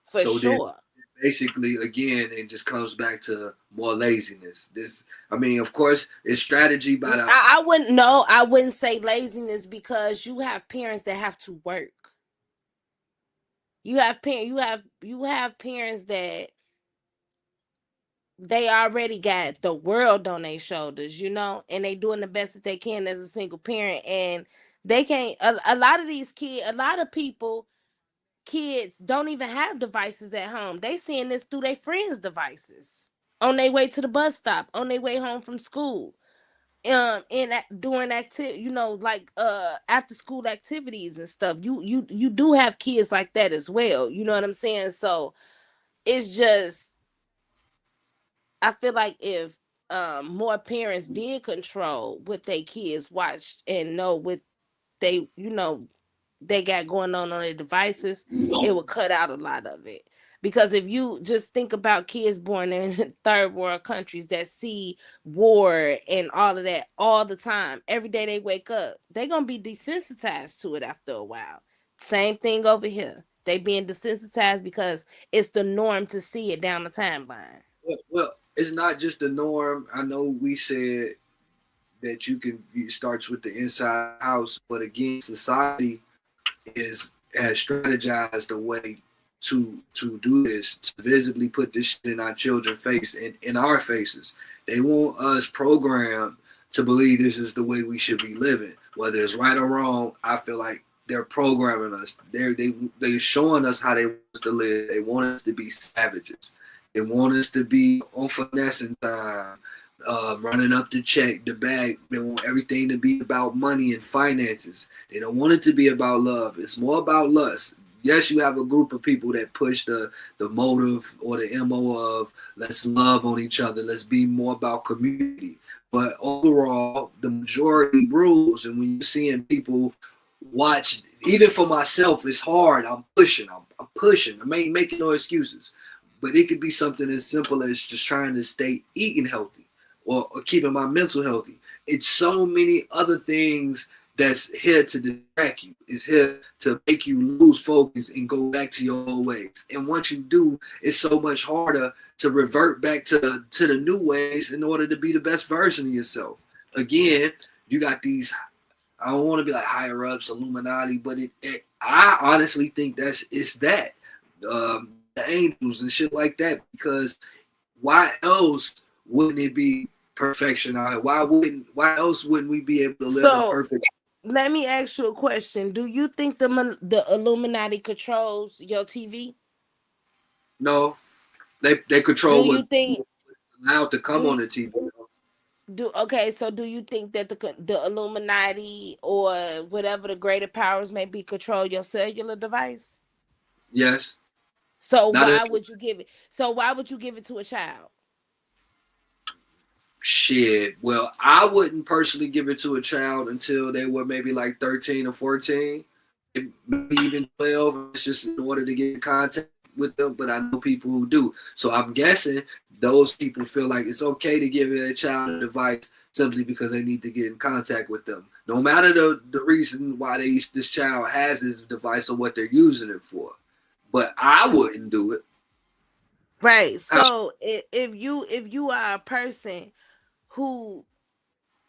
for So then, sure. basically, again, it just comes back to more laziness. I mean, of course, it's strategy by the. I wouldn't know. I wouldn't say laziness because you have parents that have to work. You have parents that they already got the world on their shoulders, and they doing the best that they can as a single parent, and they can't. A lot of these kids, a lot of people, kids don't even have devices at home. They seeing this through their friends' devices on their way to the bus stop, on their way home from school, and during activity, like after school activities and stuff. You do have kids like that as well. You know what I'm saying? So it's just I feel like if more parents did control what their kids watched and know what they they got going on their devices, it would cut out a lot of it. Because if you just think about kids born in third world countries that see war and all of that all the time, every day they wake up, they're gonna be desensitized to it after a while. Same thing over here. They being desensitized because it's the norm to see it down the timeline. Well, it's not just the norm. I know we said that it starts with the inside house, but again, society has strategized a way to do this, to visibly put this shit in our children's face and in our faces. They want us programmed to believe this is the way we should be living, whether it's right or wrong. I feel like they're programming us. They're showing us how they want us to live. They want us to be savages. They want us to be on finessing time, running up the check, the bag. They want everything to be about money and finances. They don't want it to be about love. It's more about lust. yes, you have a group of people that push the motive or the MO of let's love on each other, let's be more about community. But overall, the majority rules, and when you're seeing people watch, even for myself, it's hard. I'm pushing. I'm pushing. I ain't making no excuses. But it could be something as simple as just trying to stay eating healthy or keeping my mental healthy. It's so many other things that's here to distract you. It's here to make you lose focus and go back to your old ways. And once you do, it's so much harder to revert back to the new ways in order to be the best version of yourself. Again, you got these, I don't want to be like higher ups, Illuminati, but I honestly think it's that. The angels and shit like that, because why else wouldn't it be perfection out here? Why else wouldn't we be able to live a perfect? Let me ask you a question. Do you think the Illuminati controls your TV? No, they control Do you what's think allowed to come on the TV. so do you think that the Illuminati or whatever the greater powers may be control your cellular device? Yes. So why would you give it? So why would you give it to a child? Shit. Well, I wouldn't personally give it to a child until they were maybe like 13 or 14, maybe even 12. It's just in order to get in contact with them. But I know people who do. So I'm guessing those people feel like it's okay to give a child a device simply because they need to get in contact with them. No matter the reason why this child has this device or what they're using it for. But I wouldn't do it. Right. So if you are a person who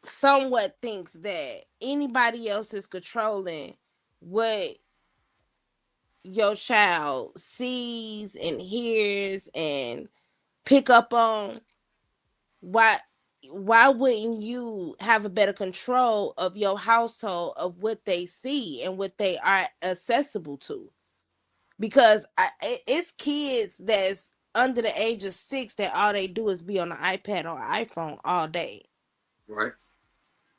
somewhat thinks that anybody else is controlling what your child sees and hears and pick up on, why wouldn't you have a better control of your household, of what they see and what they are accessible to? Because it's kids that's under the age of 6 that all they do is be on an iPad or iPhone all day. Right.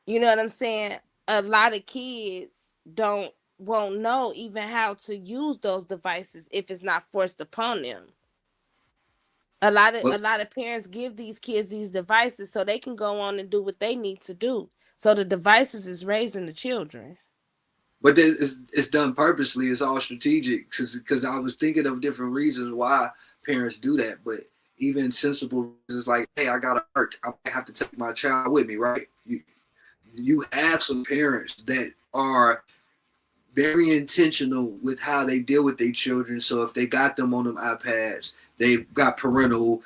You know what I'm saying? A lot of kids won't know even how to use those devices if it's not forced upon them. A lot of parents give these kids these devices so they can go on and do what they need to do. So the devices is raising the children. But it's done purposely. It's all strategic. Because I was thinking of different reasons why parents do that. But even sensible reasons like, hey, I gotta work. I might have to take my child with me, right? You have some parents that are very intentional with how they deal with their children. So if they got them on them iPads, they've got parental,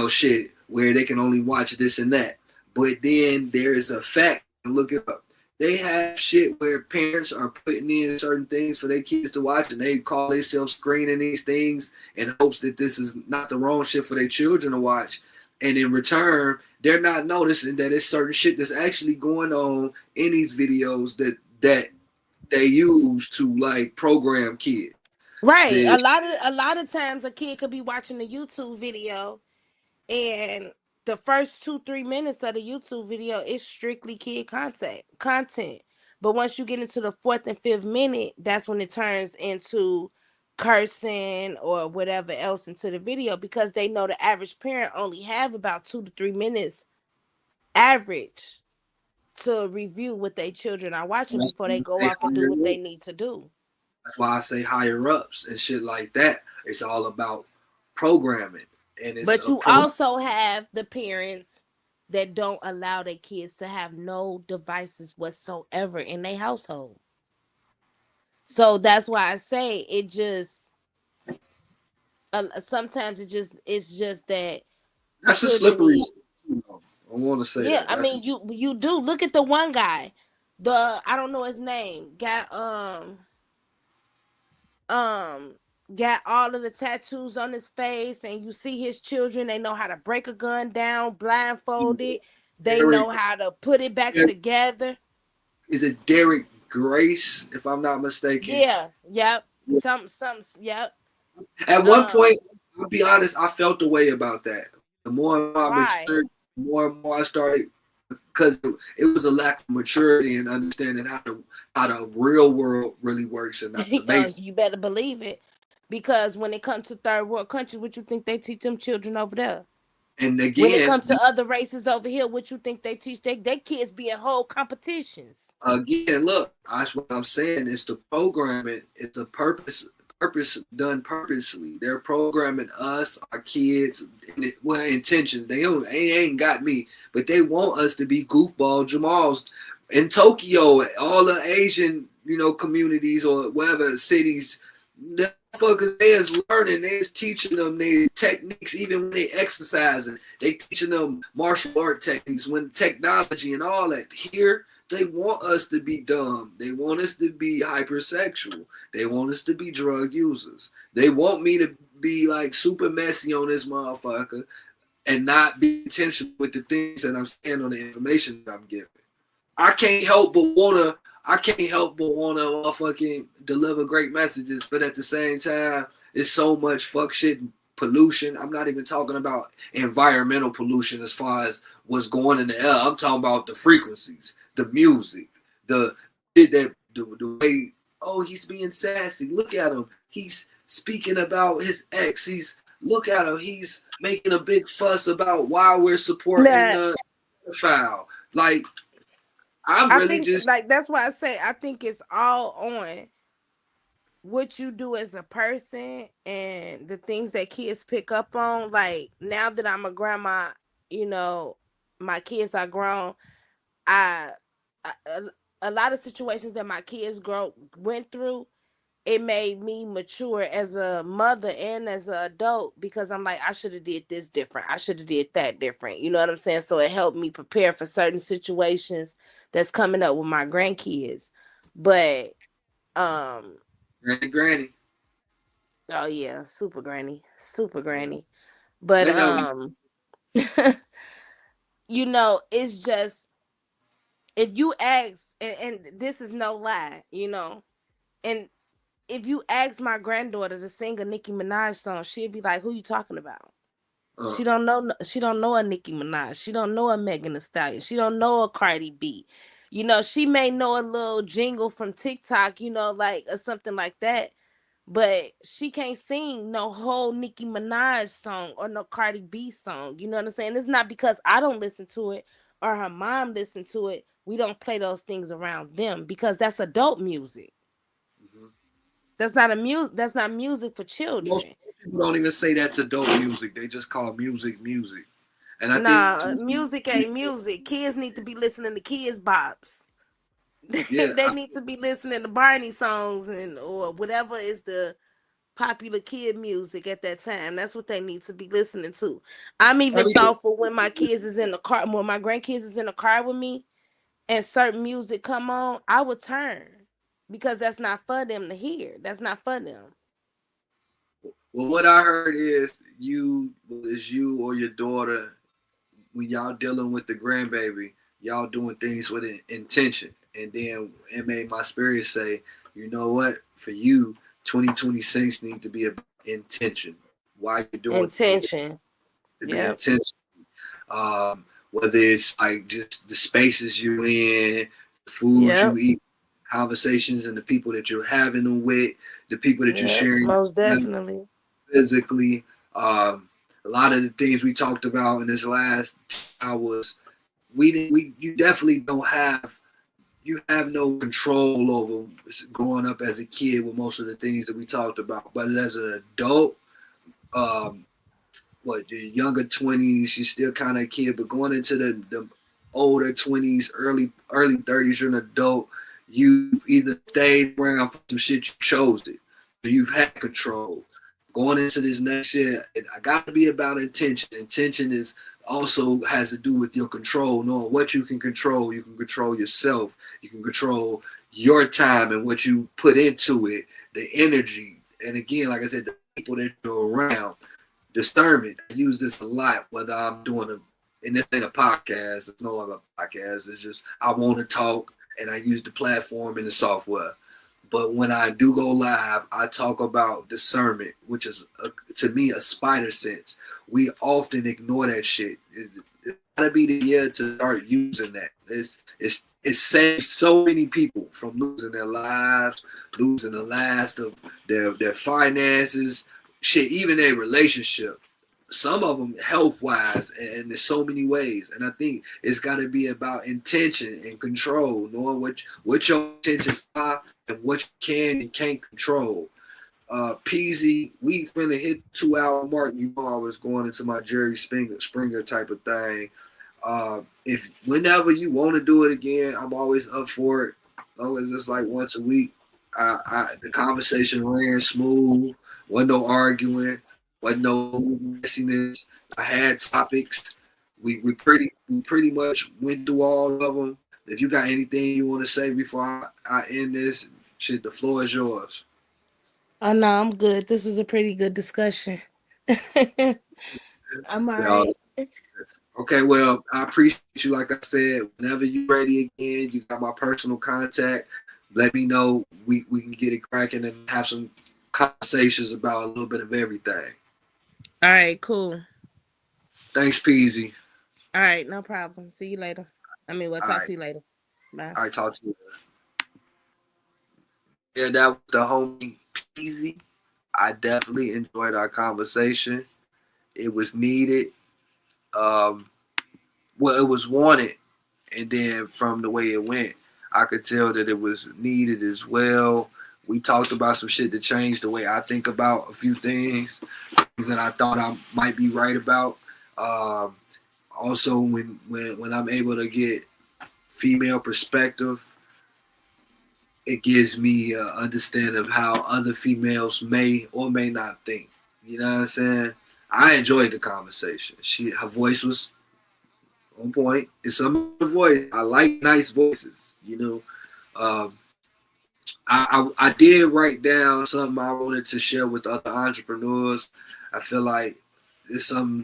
shit where they can only watch this and that. But then there is a fact. Look it up. They have shit where parents are putting in certain things for their kids to watch, and they call themselves screening these things in hopes that this is not the wrong shit for their children to watch. And in return, they're not noticing that it's certain shit that's actually going on in these videos that they use to like program kids. Right. A lot of times a kid could be watching a YouTube video and the first 2-3 minutes of the YouTube video is strictly kid content. But once you get into the 4th and 5th minute, that's when it turns into cursing or whatever else into the video, because they know the average parent only have about 2 to 3 minutes average to review what their children are watching before they go off and do what they need to do. That's why I say higher ups and shit like that. It's all about programming. But you also have the parents that don't allow their kids to have no devices whatsoever in their household. So that's why I say it just sometimes it's just that that's a slippery. I want to say yeah. I mean, you do look at the one guy, I don't know his name, got all of the tattoos on his face, and you see his children, they know how to break a gun down blindfolded. They know how to put it back together. Is it Derek Grace, if I'm not mistaken? Yeah. Yep. Yep. At one point, I'll be honest, I felt the way about that. The more and more I started because it was a lack of maturity and understanding how the real world really works and not the mainstream. You better believe it. Because when it comes to third world countries, what you think they teach them children over there? And When it again, comes to other races over here, what you think they teach? They kids be in whole competitions. look, that's what I'm saying. It's the programming. It's a purpose done purposely. They're programming us, our kids, well, intentions. They ain't got me, but they want us to be goofball Jamals in Tokyo, all the Asian, communities or whatever cities. The fuckers, they is learning, they is teaching them their techniques, even when they exercising. They teaching them martial art techniques, when technology and all that. Here, they want us to be dumb. They want us to be hypersexual. They want us to be drug users. They want me to be like super messy on this motherfucker and not be intentional with the things that I'm saying on the information that I'm giving. I can't help but wanna motherfucking deliver great messages, but at the same time, it's so much fuck shit and pollution. I'm not even talking about environmental pollution as far as what's going in the air. I'm talking about the frequencies, the music, the shit that the way. Oh, he's being sassy. Look at him. He's speaking about his ex. Look at him. He's making a big fuss about why we're supporting the pedophile. Like, I think that's why I say I think it's all on what you do as a person and the things that kids pick up on. Like, now that I'm a grandma, my kids are grown. I a lot of situations that my kids went through, it made me mature as a mother and as an adult, because I'm like, I should have did this different. I should have did that different. You know what I'm saying? So it helped me prepare for certain situations that's coming up with my grandkids. But Granny. oh yeah, super granny. But it's just, if you ask, and this is no lie, and if you ask my granddaughter to sing a Nicki Minaj song, she'd be like, "Who you talking about?" She don't know. She don't know a Nicki Minaj. She don't know a Megan Thee Stallion. She don't know a Cardi B. She may know a little jingle from TikTok, like, or something like that. But she can't sing no whole Nicki Minaj song or no Cardi B song. You know what I'm saying? It's not because I don't listen to it or her mom listen to it. We don't play those things around them, because that's adult music. That's not music for children. Most people don't even say that's adult music. They just call music. And I think music ain't music. Kids need to be listening to kids bops. Yeah, they need to be listening to Barney songs or whatever is the popular kid music at that time. That's what they need to be listening to. I'm even thoughtful when my kids is in the car, when my grandkids is in the car with me, and certain music come on, I would turn, because that's not for them to hear. That's not for them. Well, what I heard is you or your daughter, when y'all dealing with the grandbaby, y'all doing things with an intention. And then it made my spirit say, you know what? For you, 2026 need to be about intention. Why you doing intention? To be intentional. Whether it's like just the spaces you're in, the food you eat, conversations and the people that you're having them with, the people that you're sharing. Most definitely. Physically. A lot of the things we talked about in this last hours, you definitely don't have, you have no control over growing up as a kid with most of the things that we talked about. But as an adult, your younger 20s, you're still kind of a kid, but going into the older 20s, early 30s, you're an adult. You either stayed around for some shit, you chose it. So you've had control. Going into this next year, I got to be about intention. Intention is also has to do with your control, knowing what you can control. You can control yourself. You can control your time and what you put into it, the energy. And again, like I said, the people that you're around. Discernment. I use this a lot, whether I'm doing and this ain't a podcast. It's no longer a podcast. It's just I want to talk, and I use the platform and the software. But when I do go live, I talk about discernment, which is, to me, a spider sense. We often ignore that shit. gotta be the year to start using that. It saves so many people from losing their lives, losing the last of their finances, shit, even their relationship. Some of them health wise, and there's so many ways. And I think it's got to be about intention and control, knowing what your intentions are and what you can and can't control. Peasy, we finna hit 2 hour mark. You know I was going into my Jerry Springer type of thing. If whenever you want to do it again, I'm always up for it. Always just like once a week. The conversation ran smooth. Wasn't no arguing. Wasn't no messiness. I had topics. We pretty much went through all of them. If you got anything you want to say before I end this, shit, the floor is yours. Oh no, I'm good. This was a pretty good discussion. I'm all right. Okay, well, I appreciate you. Like I said, whenever you're ready again, you got my personal contact. Let me know. We can get it cracking and have some conversations about a little bit of everything. All right, cool. Thanks, Peasy. All right, no problem. See you later. We'll talk right. to you later. Bye. All right, talk to you later. Yeah, that was the homie Peasy. I definitely enjoyed our conversation. It was needed. Well, it was wanted, and then from the way it went, I could tell that it was needed as well. We talked about some shit that changed the way I think about a few things that I thought I might be right about. Also, when I'm able to get female perspective, it gives me an understanding of how other females may or may not think. You know what I'm saying? I enjoyed the conversation. Her voice was on point. It's some voice. I like nice voices. You know, I did write down something I wanted to share with other entrepreneurs. I feel like it's a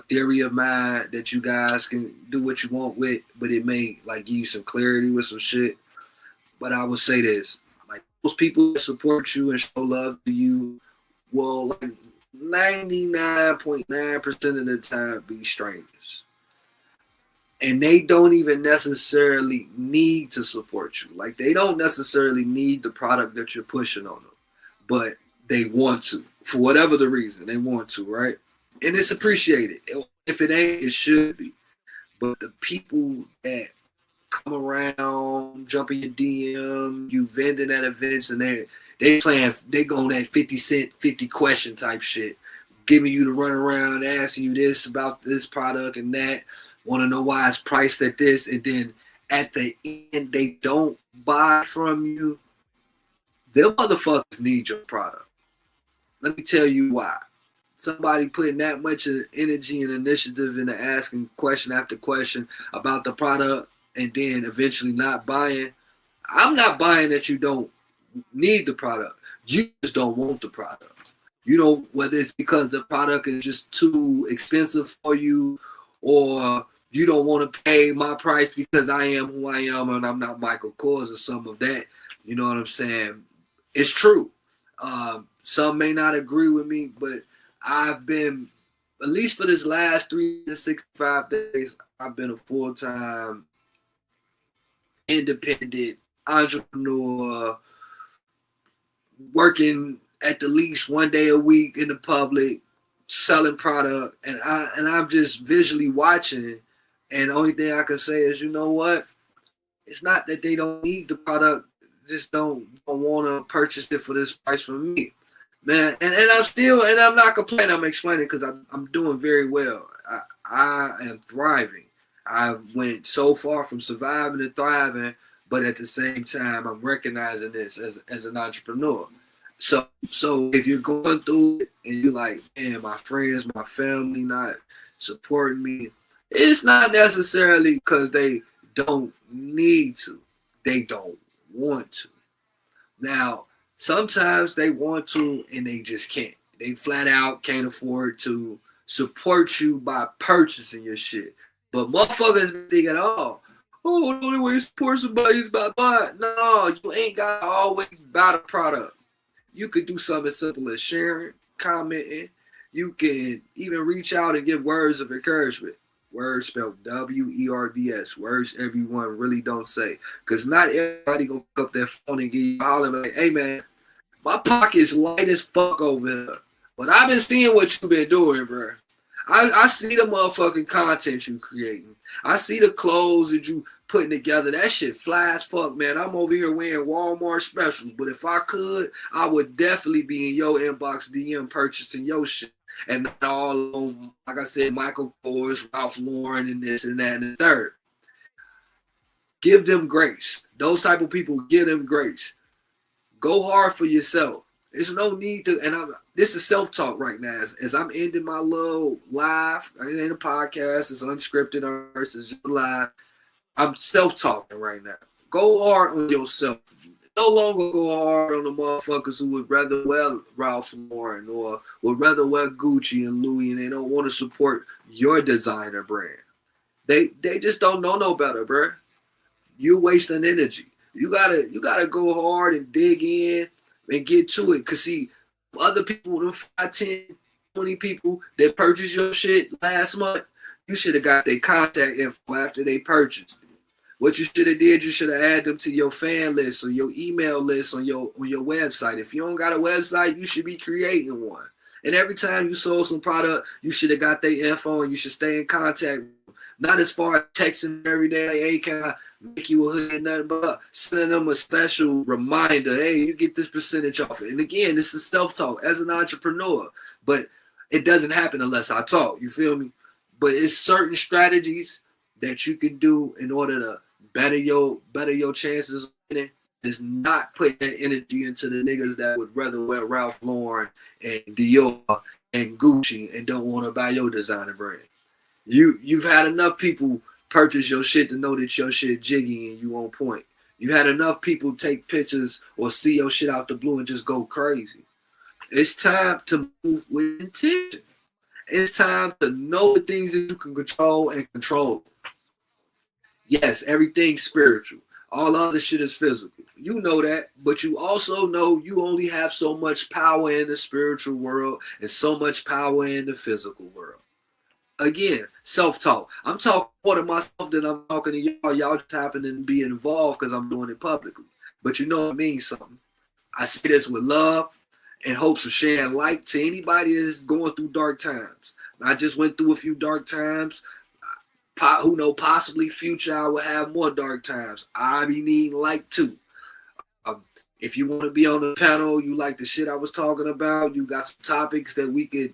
theory of mine that you guys can do what you want with, but it may like give you some clarity with some shit. But I will say this: like most people that support you and show love to you will like 99.9% of the time be strangers. And they don't even necessarily need to support you. Like they don't necessarily need the product that you're pushing on them, but they want to. For whatever the reason, they want to, right? And it's appreciated. If it ain't, it should be. But the people that come around, jump in your DM, you vending at events, and they go that 50 cent, 50 question type shit, giving you the run around, asking you this about this product and that, want to know why it's priced at this, and then at the end they don't buy from you. Them motherfuckers need your product. Let me tell you why. Somebody putting that much energy and initiative into asking question after question about the product and then eventually not buying. I'm not buying that you don't need the product. You just don't want the product. You know, whether it's because the product is just too expensive for you, or you don't want to pay my price because I am who I am and I'm not Michael Kors or some of that. You know what I'm saying? It's true. Some may not agree with me, but I've been, at least for this last 365 days, I've been a full-time independent entrepreneur, working at the least one day a week in the public, selling product, and I'm just visually watching. And the only thing I can say is, you know what? It's not that they don't need the product, just don't want to purchase it for this price from me, man. And I'm not complaining. I'm explaining because I'm doing very well. I am thriving. I went so far from surviving to thriving, but at the same time, I'm recognizing this as an entrepreneur. So if you're going through it and you're like, man, my friends, my family not supporting me, it's not necessarily because they don't need to. They don't want to. Now, sometimes they want to and they just can't. They flat out can't afford to support you by purchasing your shit. But motherfuckers think at all. Oh, the only way you support somebody is by buying. No, you ain't got to always buy the product. You could do something as simple as sharing, commenting. You can even reach out and give words of encouragement. Words spelled W-E-R-D-S. Words everyone really don't say. Because not everybody gonna pick up their phone and give you a holler like, hey man, my pocket's light as fuck over here. But I've been seeing what you've been doing, bro. I see the motherfucking content you creating. I see the clothes that you putting together. That shit fly as fuck, man. I'm over here wearing Walmart specials. But if I could, I would definitely be in your inbox DM purchasing your shit. And not all on, like I said, Michael Kors, Ralph Lauren, and this and that and the third. Give them grace. Those type of people, give them grace. Go hard for yourself. There's no need to, and this is self-talk right now. As I'm ending my little live, it ain't a podcast, it's unscripted, it's just live. I'm self-talking right now. Go hard on yourself. No longer go hard on the motherfuckers who would rather wear Ralph Lauren or would rather wear Gucci and Louis, and they don't want to support your designer brand. They just don't know no better, bro. You're wasting energy. You gotta go hard and dig in and get to it. Cause see, other people, them 5, 10, 20 people that purchased your shit last month, you should have got their contact info after they purchased it. What you should have did, you should have added them to your fan list or your email list on your website. If you don't got a website, you should be creating one. And every time you sold some product, you should have got their info and you should stay in contact. Not as far as texting every day, like, hey, can I make you a hood and nothing, but sending them a special reminder, hey, you get this percentage off. And again, this is self-talk as an entrepreneur, but it doesn't happen unless I talk, you feel me? But it's certain strategies that you can do in order to better your chances of winning. Is not putting that energy into the niggas that would rather wear Ralph Lauren and Dior and Gucci and don't want to buy your designer brand. You've had enough people purchase your shit to know that your shit jiggy and you on point. You had enough people take pictures or see your shit out the blue and just go crazy. It's time to move with intention. It's time to know the things that you can control and control. Yes, everything's spiritual. All other shit is physical. You know that, but you also know you only have so much power in the spiritual world and so much power in the physical world. Again, self-talk. I'm talking more to myself than I'm talking to y'all. Y'all just happen to be involved because I'm doing it publicly. But you know it means something. I say this with love and hopes of sharing light to anybody that's going through dark times. I just went through a few dark times. Who know, possibly future I will have more dark times. I be needing light too. If you want to be on the panel, you like the shit I was talking about, you got some topics that we could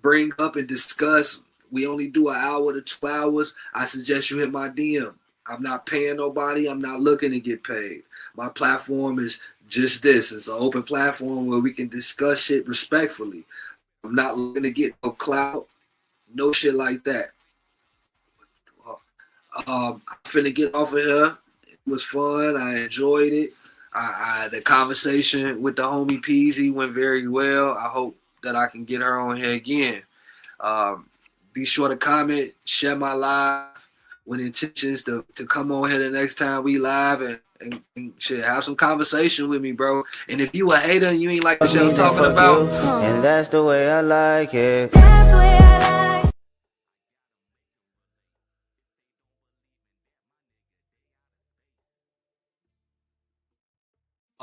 bring up and discuss. We only do an hour to 2 hours. I suggest you hit my DM. I'm not paying nobody. I'm not looking to get paid. My platform is just this. It's an open platform where we can discuss shit respectfully. I'm not looking to get no clout, no shit like that. I'm finna get off of here. It was fun. I enjoyed it. The conversation with the homie Peasy went very well. I hope that I can get her on here again. Be sure to comment, share my live with intentions to come on here the next time we live and shit, have some conversation with me, bro. And if you a hater and you ain't like the shit I was talking about, and that's the way I like it.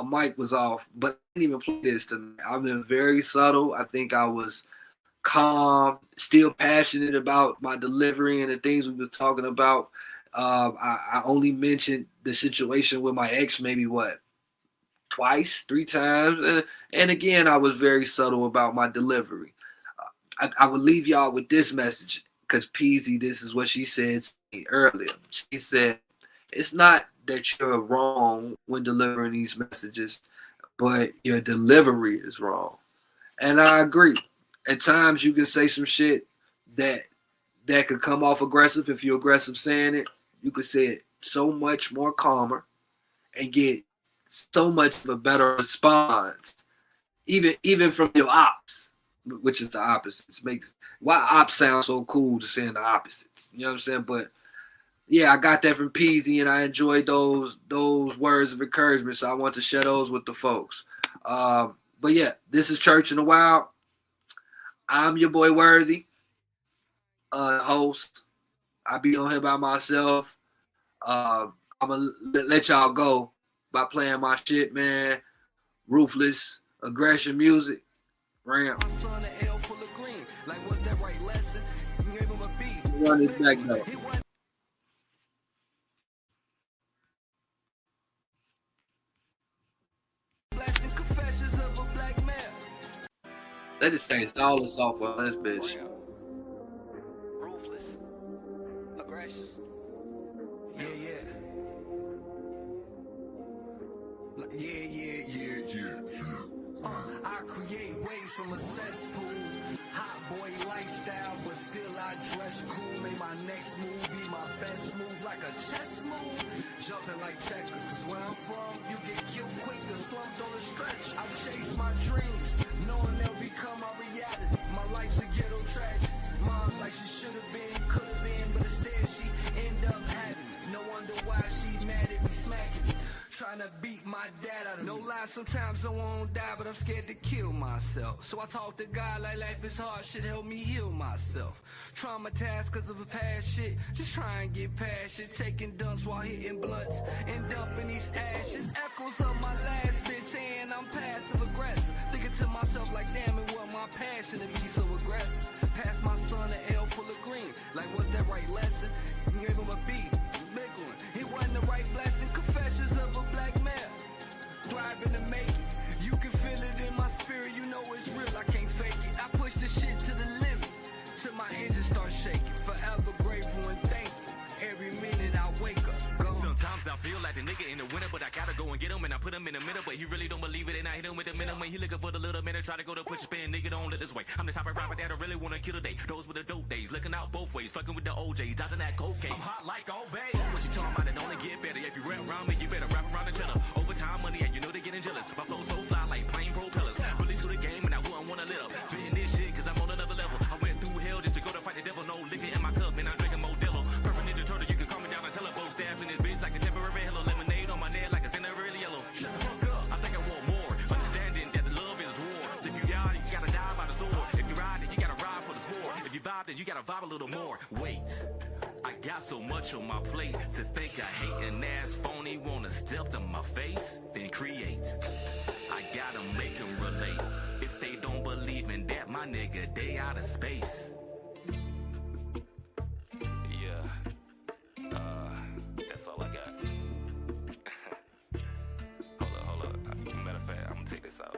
my mic was off, but I didn't even play this tonight. I've been very subtle. I think I was calm, still passionate about my delivery and the things we were talking about. I only mentioned the situation with my ex maybe twice, 3 times. And again, I was very subtle about my delivery. I would leave y'all with this message because Peasy, this is what she said earlier. She said, it's not that you're wrong when delivering these messages, but your delivery is wrong. And I agree. At times you can say some shit that could come off aggressive. If you're aggressive saying it, you could say it so much more calmer and get so much of a better response, even from your ops, which is the opposites. Why ops sound so cool to saying the opposites? You know what I'm saying? But yeah, I got that from Peasy, and I enjoyed those words of encouragement. So I want to share those with the folks. But yeah, this is Church in the Wild. I'm your boy Worthy, host. I be on here by myself. I'm gonna let y'all go by playing my shit, man. Ruthless aggression music. Ram. My son an L full of green. Like, what's that right lesson? You gave him a beat. Run this back though. He wasn't blessing confessions of a black man. They just changed all the software on this bitch. Ruthless aggression. Yeah, yeah. I create waves from a cesspool. Hot boy lifestyle, but still I dress cool. Make my next move be my best move, like a chess move. Jumping like checkers, cause where I'm from, you get killed quick. The slump don't stretch. I chase my dreams, knowing they'll become my reality. My life's a ghetto tragedy. Mom's like she should have been, could have been, but instead she end up having it. No wonder why she mad at me, smacking me. Trying to beat my dad out of me. No lie, sometimes I won't die, but I'm scared to kill myself. So I talk to God like life is hard, shit help me heal myself. Traumatized cause of a past shit, just try and get past shit. Taking dumps while hitting blunts and dumping these ashes. Echoes of my last bit saying I'm passive aggressive. Thinking to myself like damn it, what my passion to be so aggressive. Pass my son an L full of green, like what's that right lesson? You gave him a beat, big one. He wasn't the right blessing, confessions of a black man. Thriving to make it. You can feel it in my spirit, you know it's real, I can't fake it. I push the shit to the limit, till my engine start shaking. Forever grateful and thankful, every minute I wake up. Sometimes I feel like the nigga in the winter, but I gotta go and get him, and I put him in the middle, but he really don't believe it, and I hit him with the minimum. He looking for the little minute, try to go to push a spin, nigga don't let this way. I'm the type of rapper that I really wanna kill today. Those with the dope days, looking out both ways, fucking with the OJs, dodging that cocaine. I'm hot like Old Bay. What you talking about? It only get better. If you rap around me, you better rap around the chiller. Overtime money, and you know they getting jealous. My flow so fly like plane propellers. Really to the game, and I wouldn't wanna live. Spitting this shit, cause I'm on another level. I went through hell just to go to fight the devil. No liquor in my cup, and I'm drinking Modelo. Purple Ninja Turtle, you can call me down and tell her both stab in this bitch like a temporary hello. Lemonade on my neck like it's in a real yellow. Shut the fuck up. I think I want more. Understanding that the love is war. If you die, you gotta die by the sword. If you ride, then you gotta ride for the sport. If you vibe, then you gotta vibe a little more. Wait, I got so much on my plate to think I hate an ass phony wanna step to my face, then create. I gotta make them relate. If they don't believe in that, my nigga, they out of space. Yeah, that's all I got. Hold up. Matter of fact, I'm gonna take this out.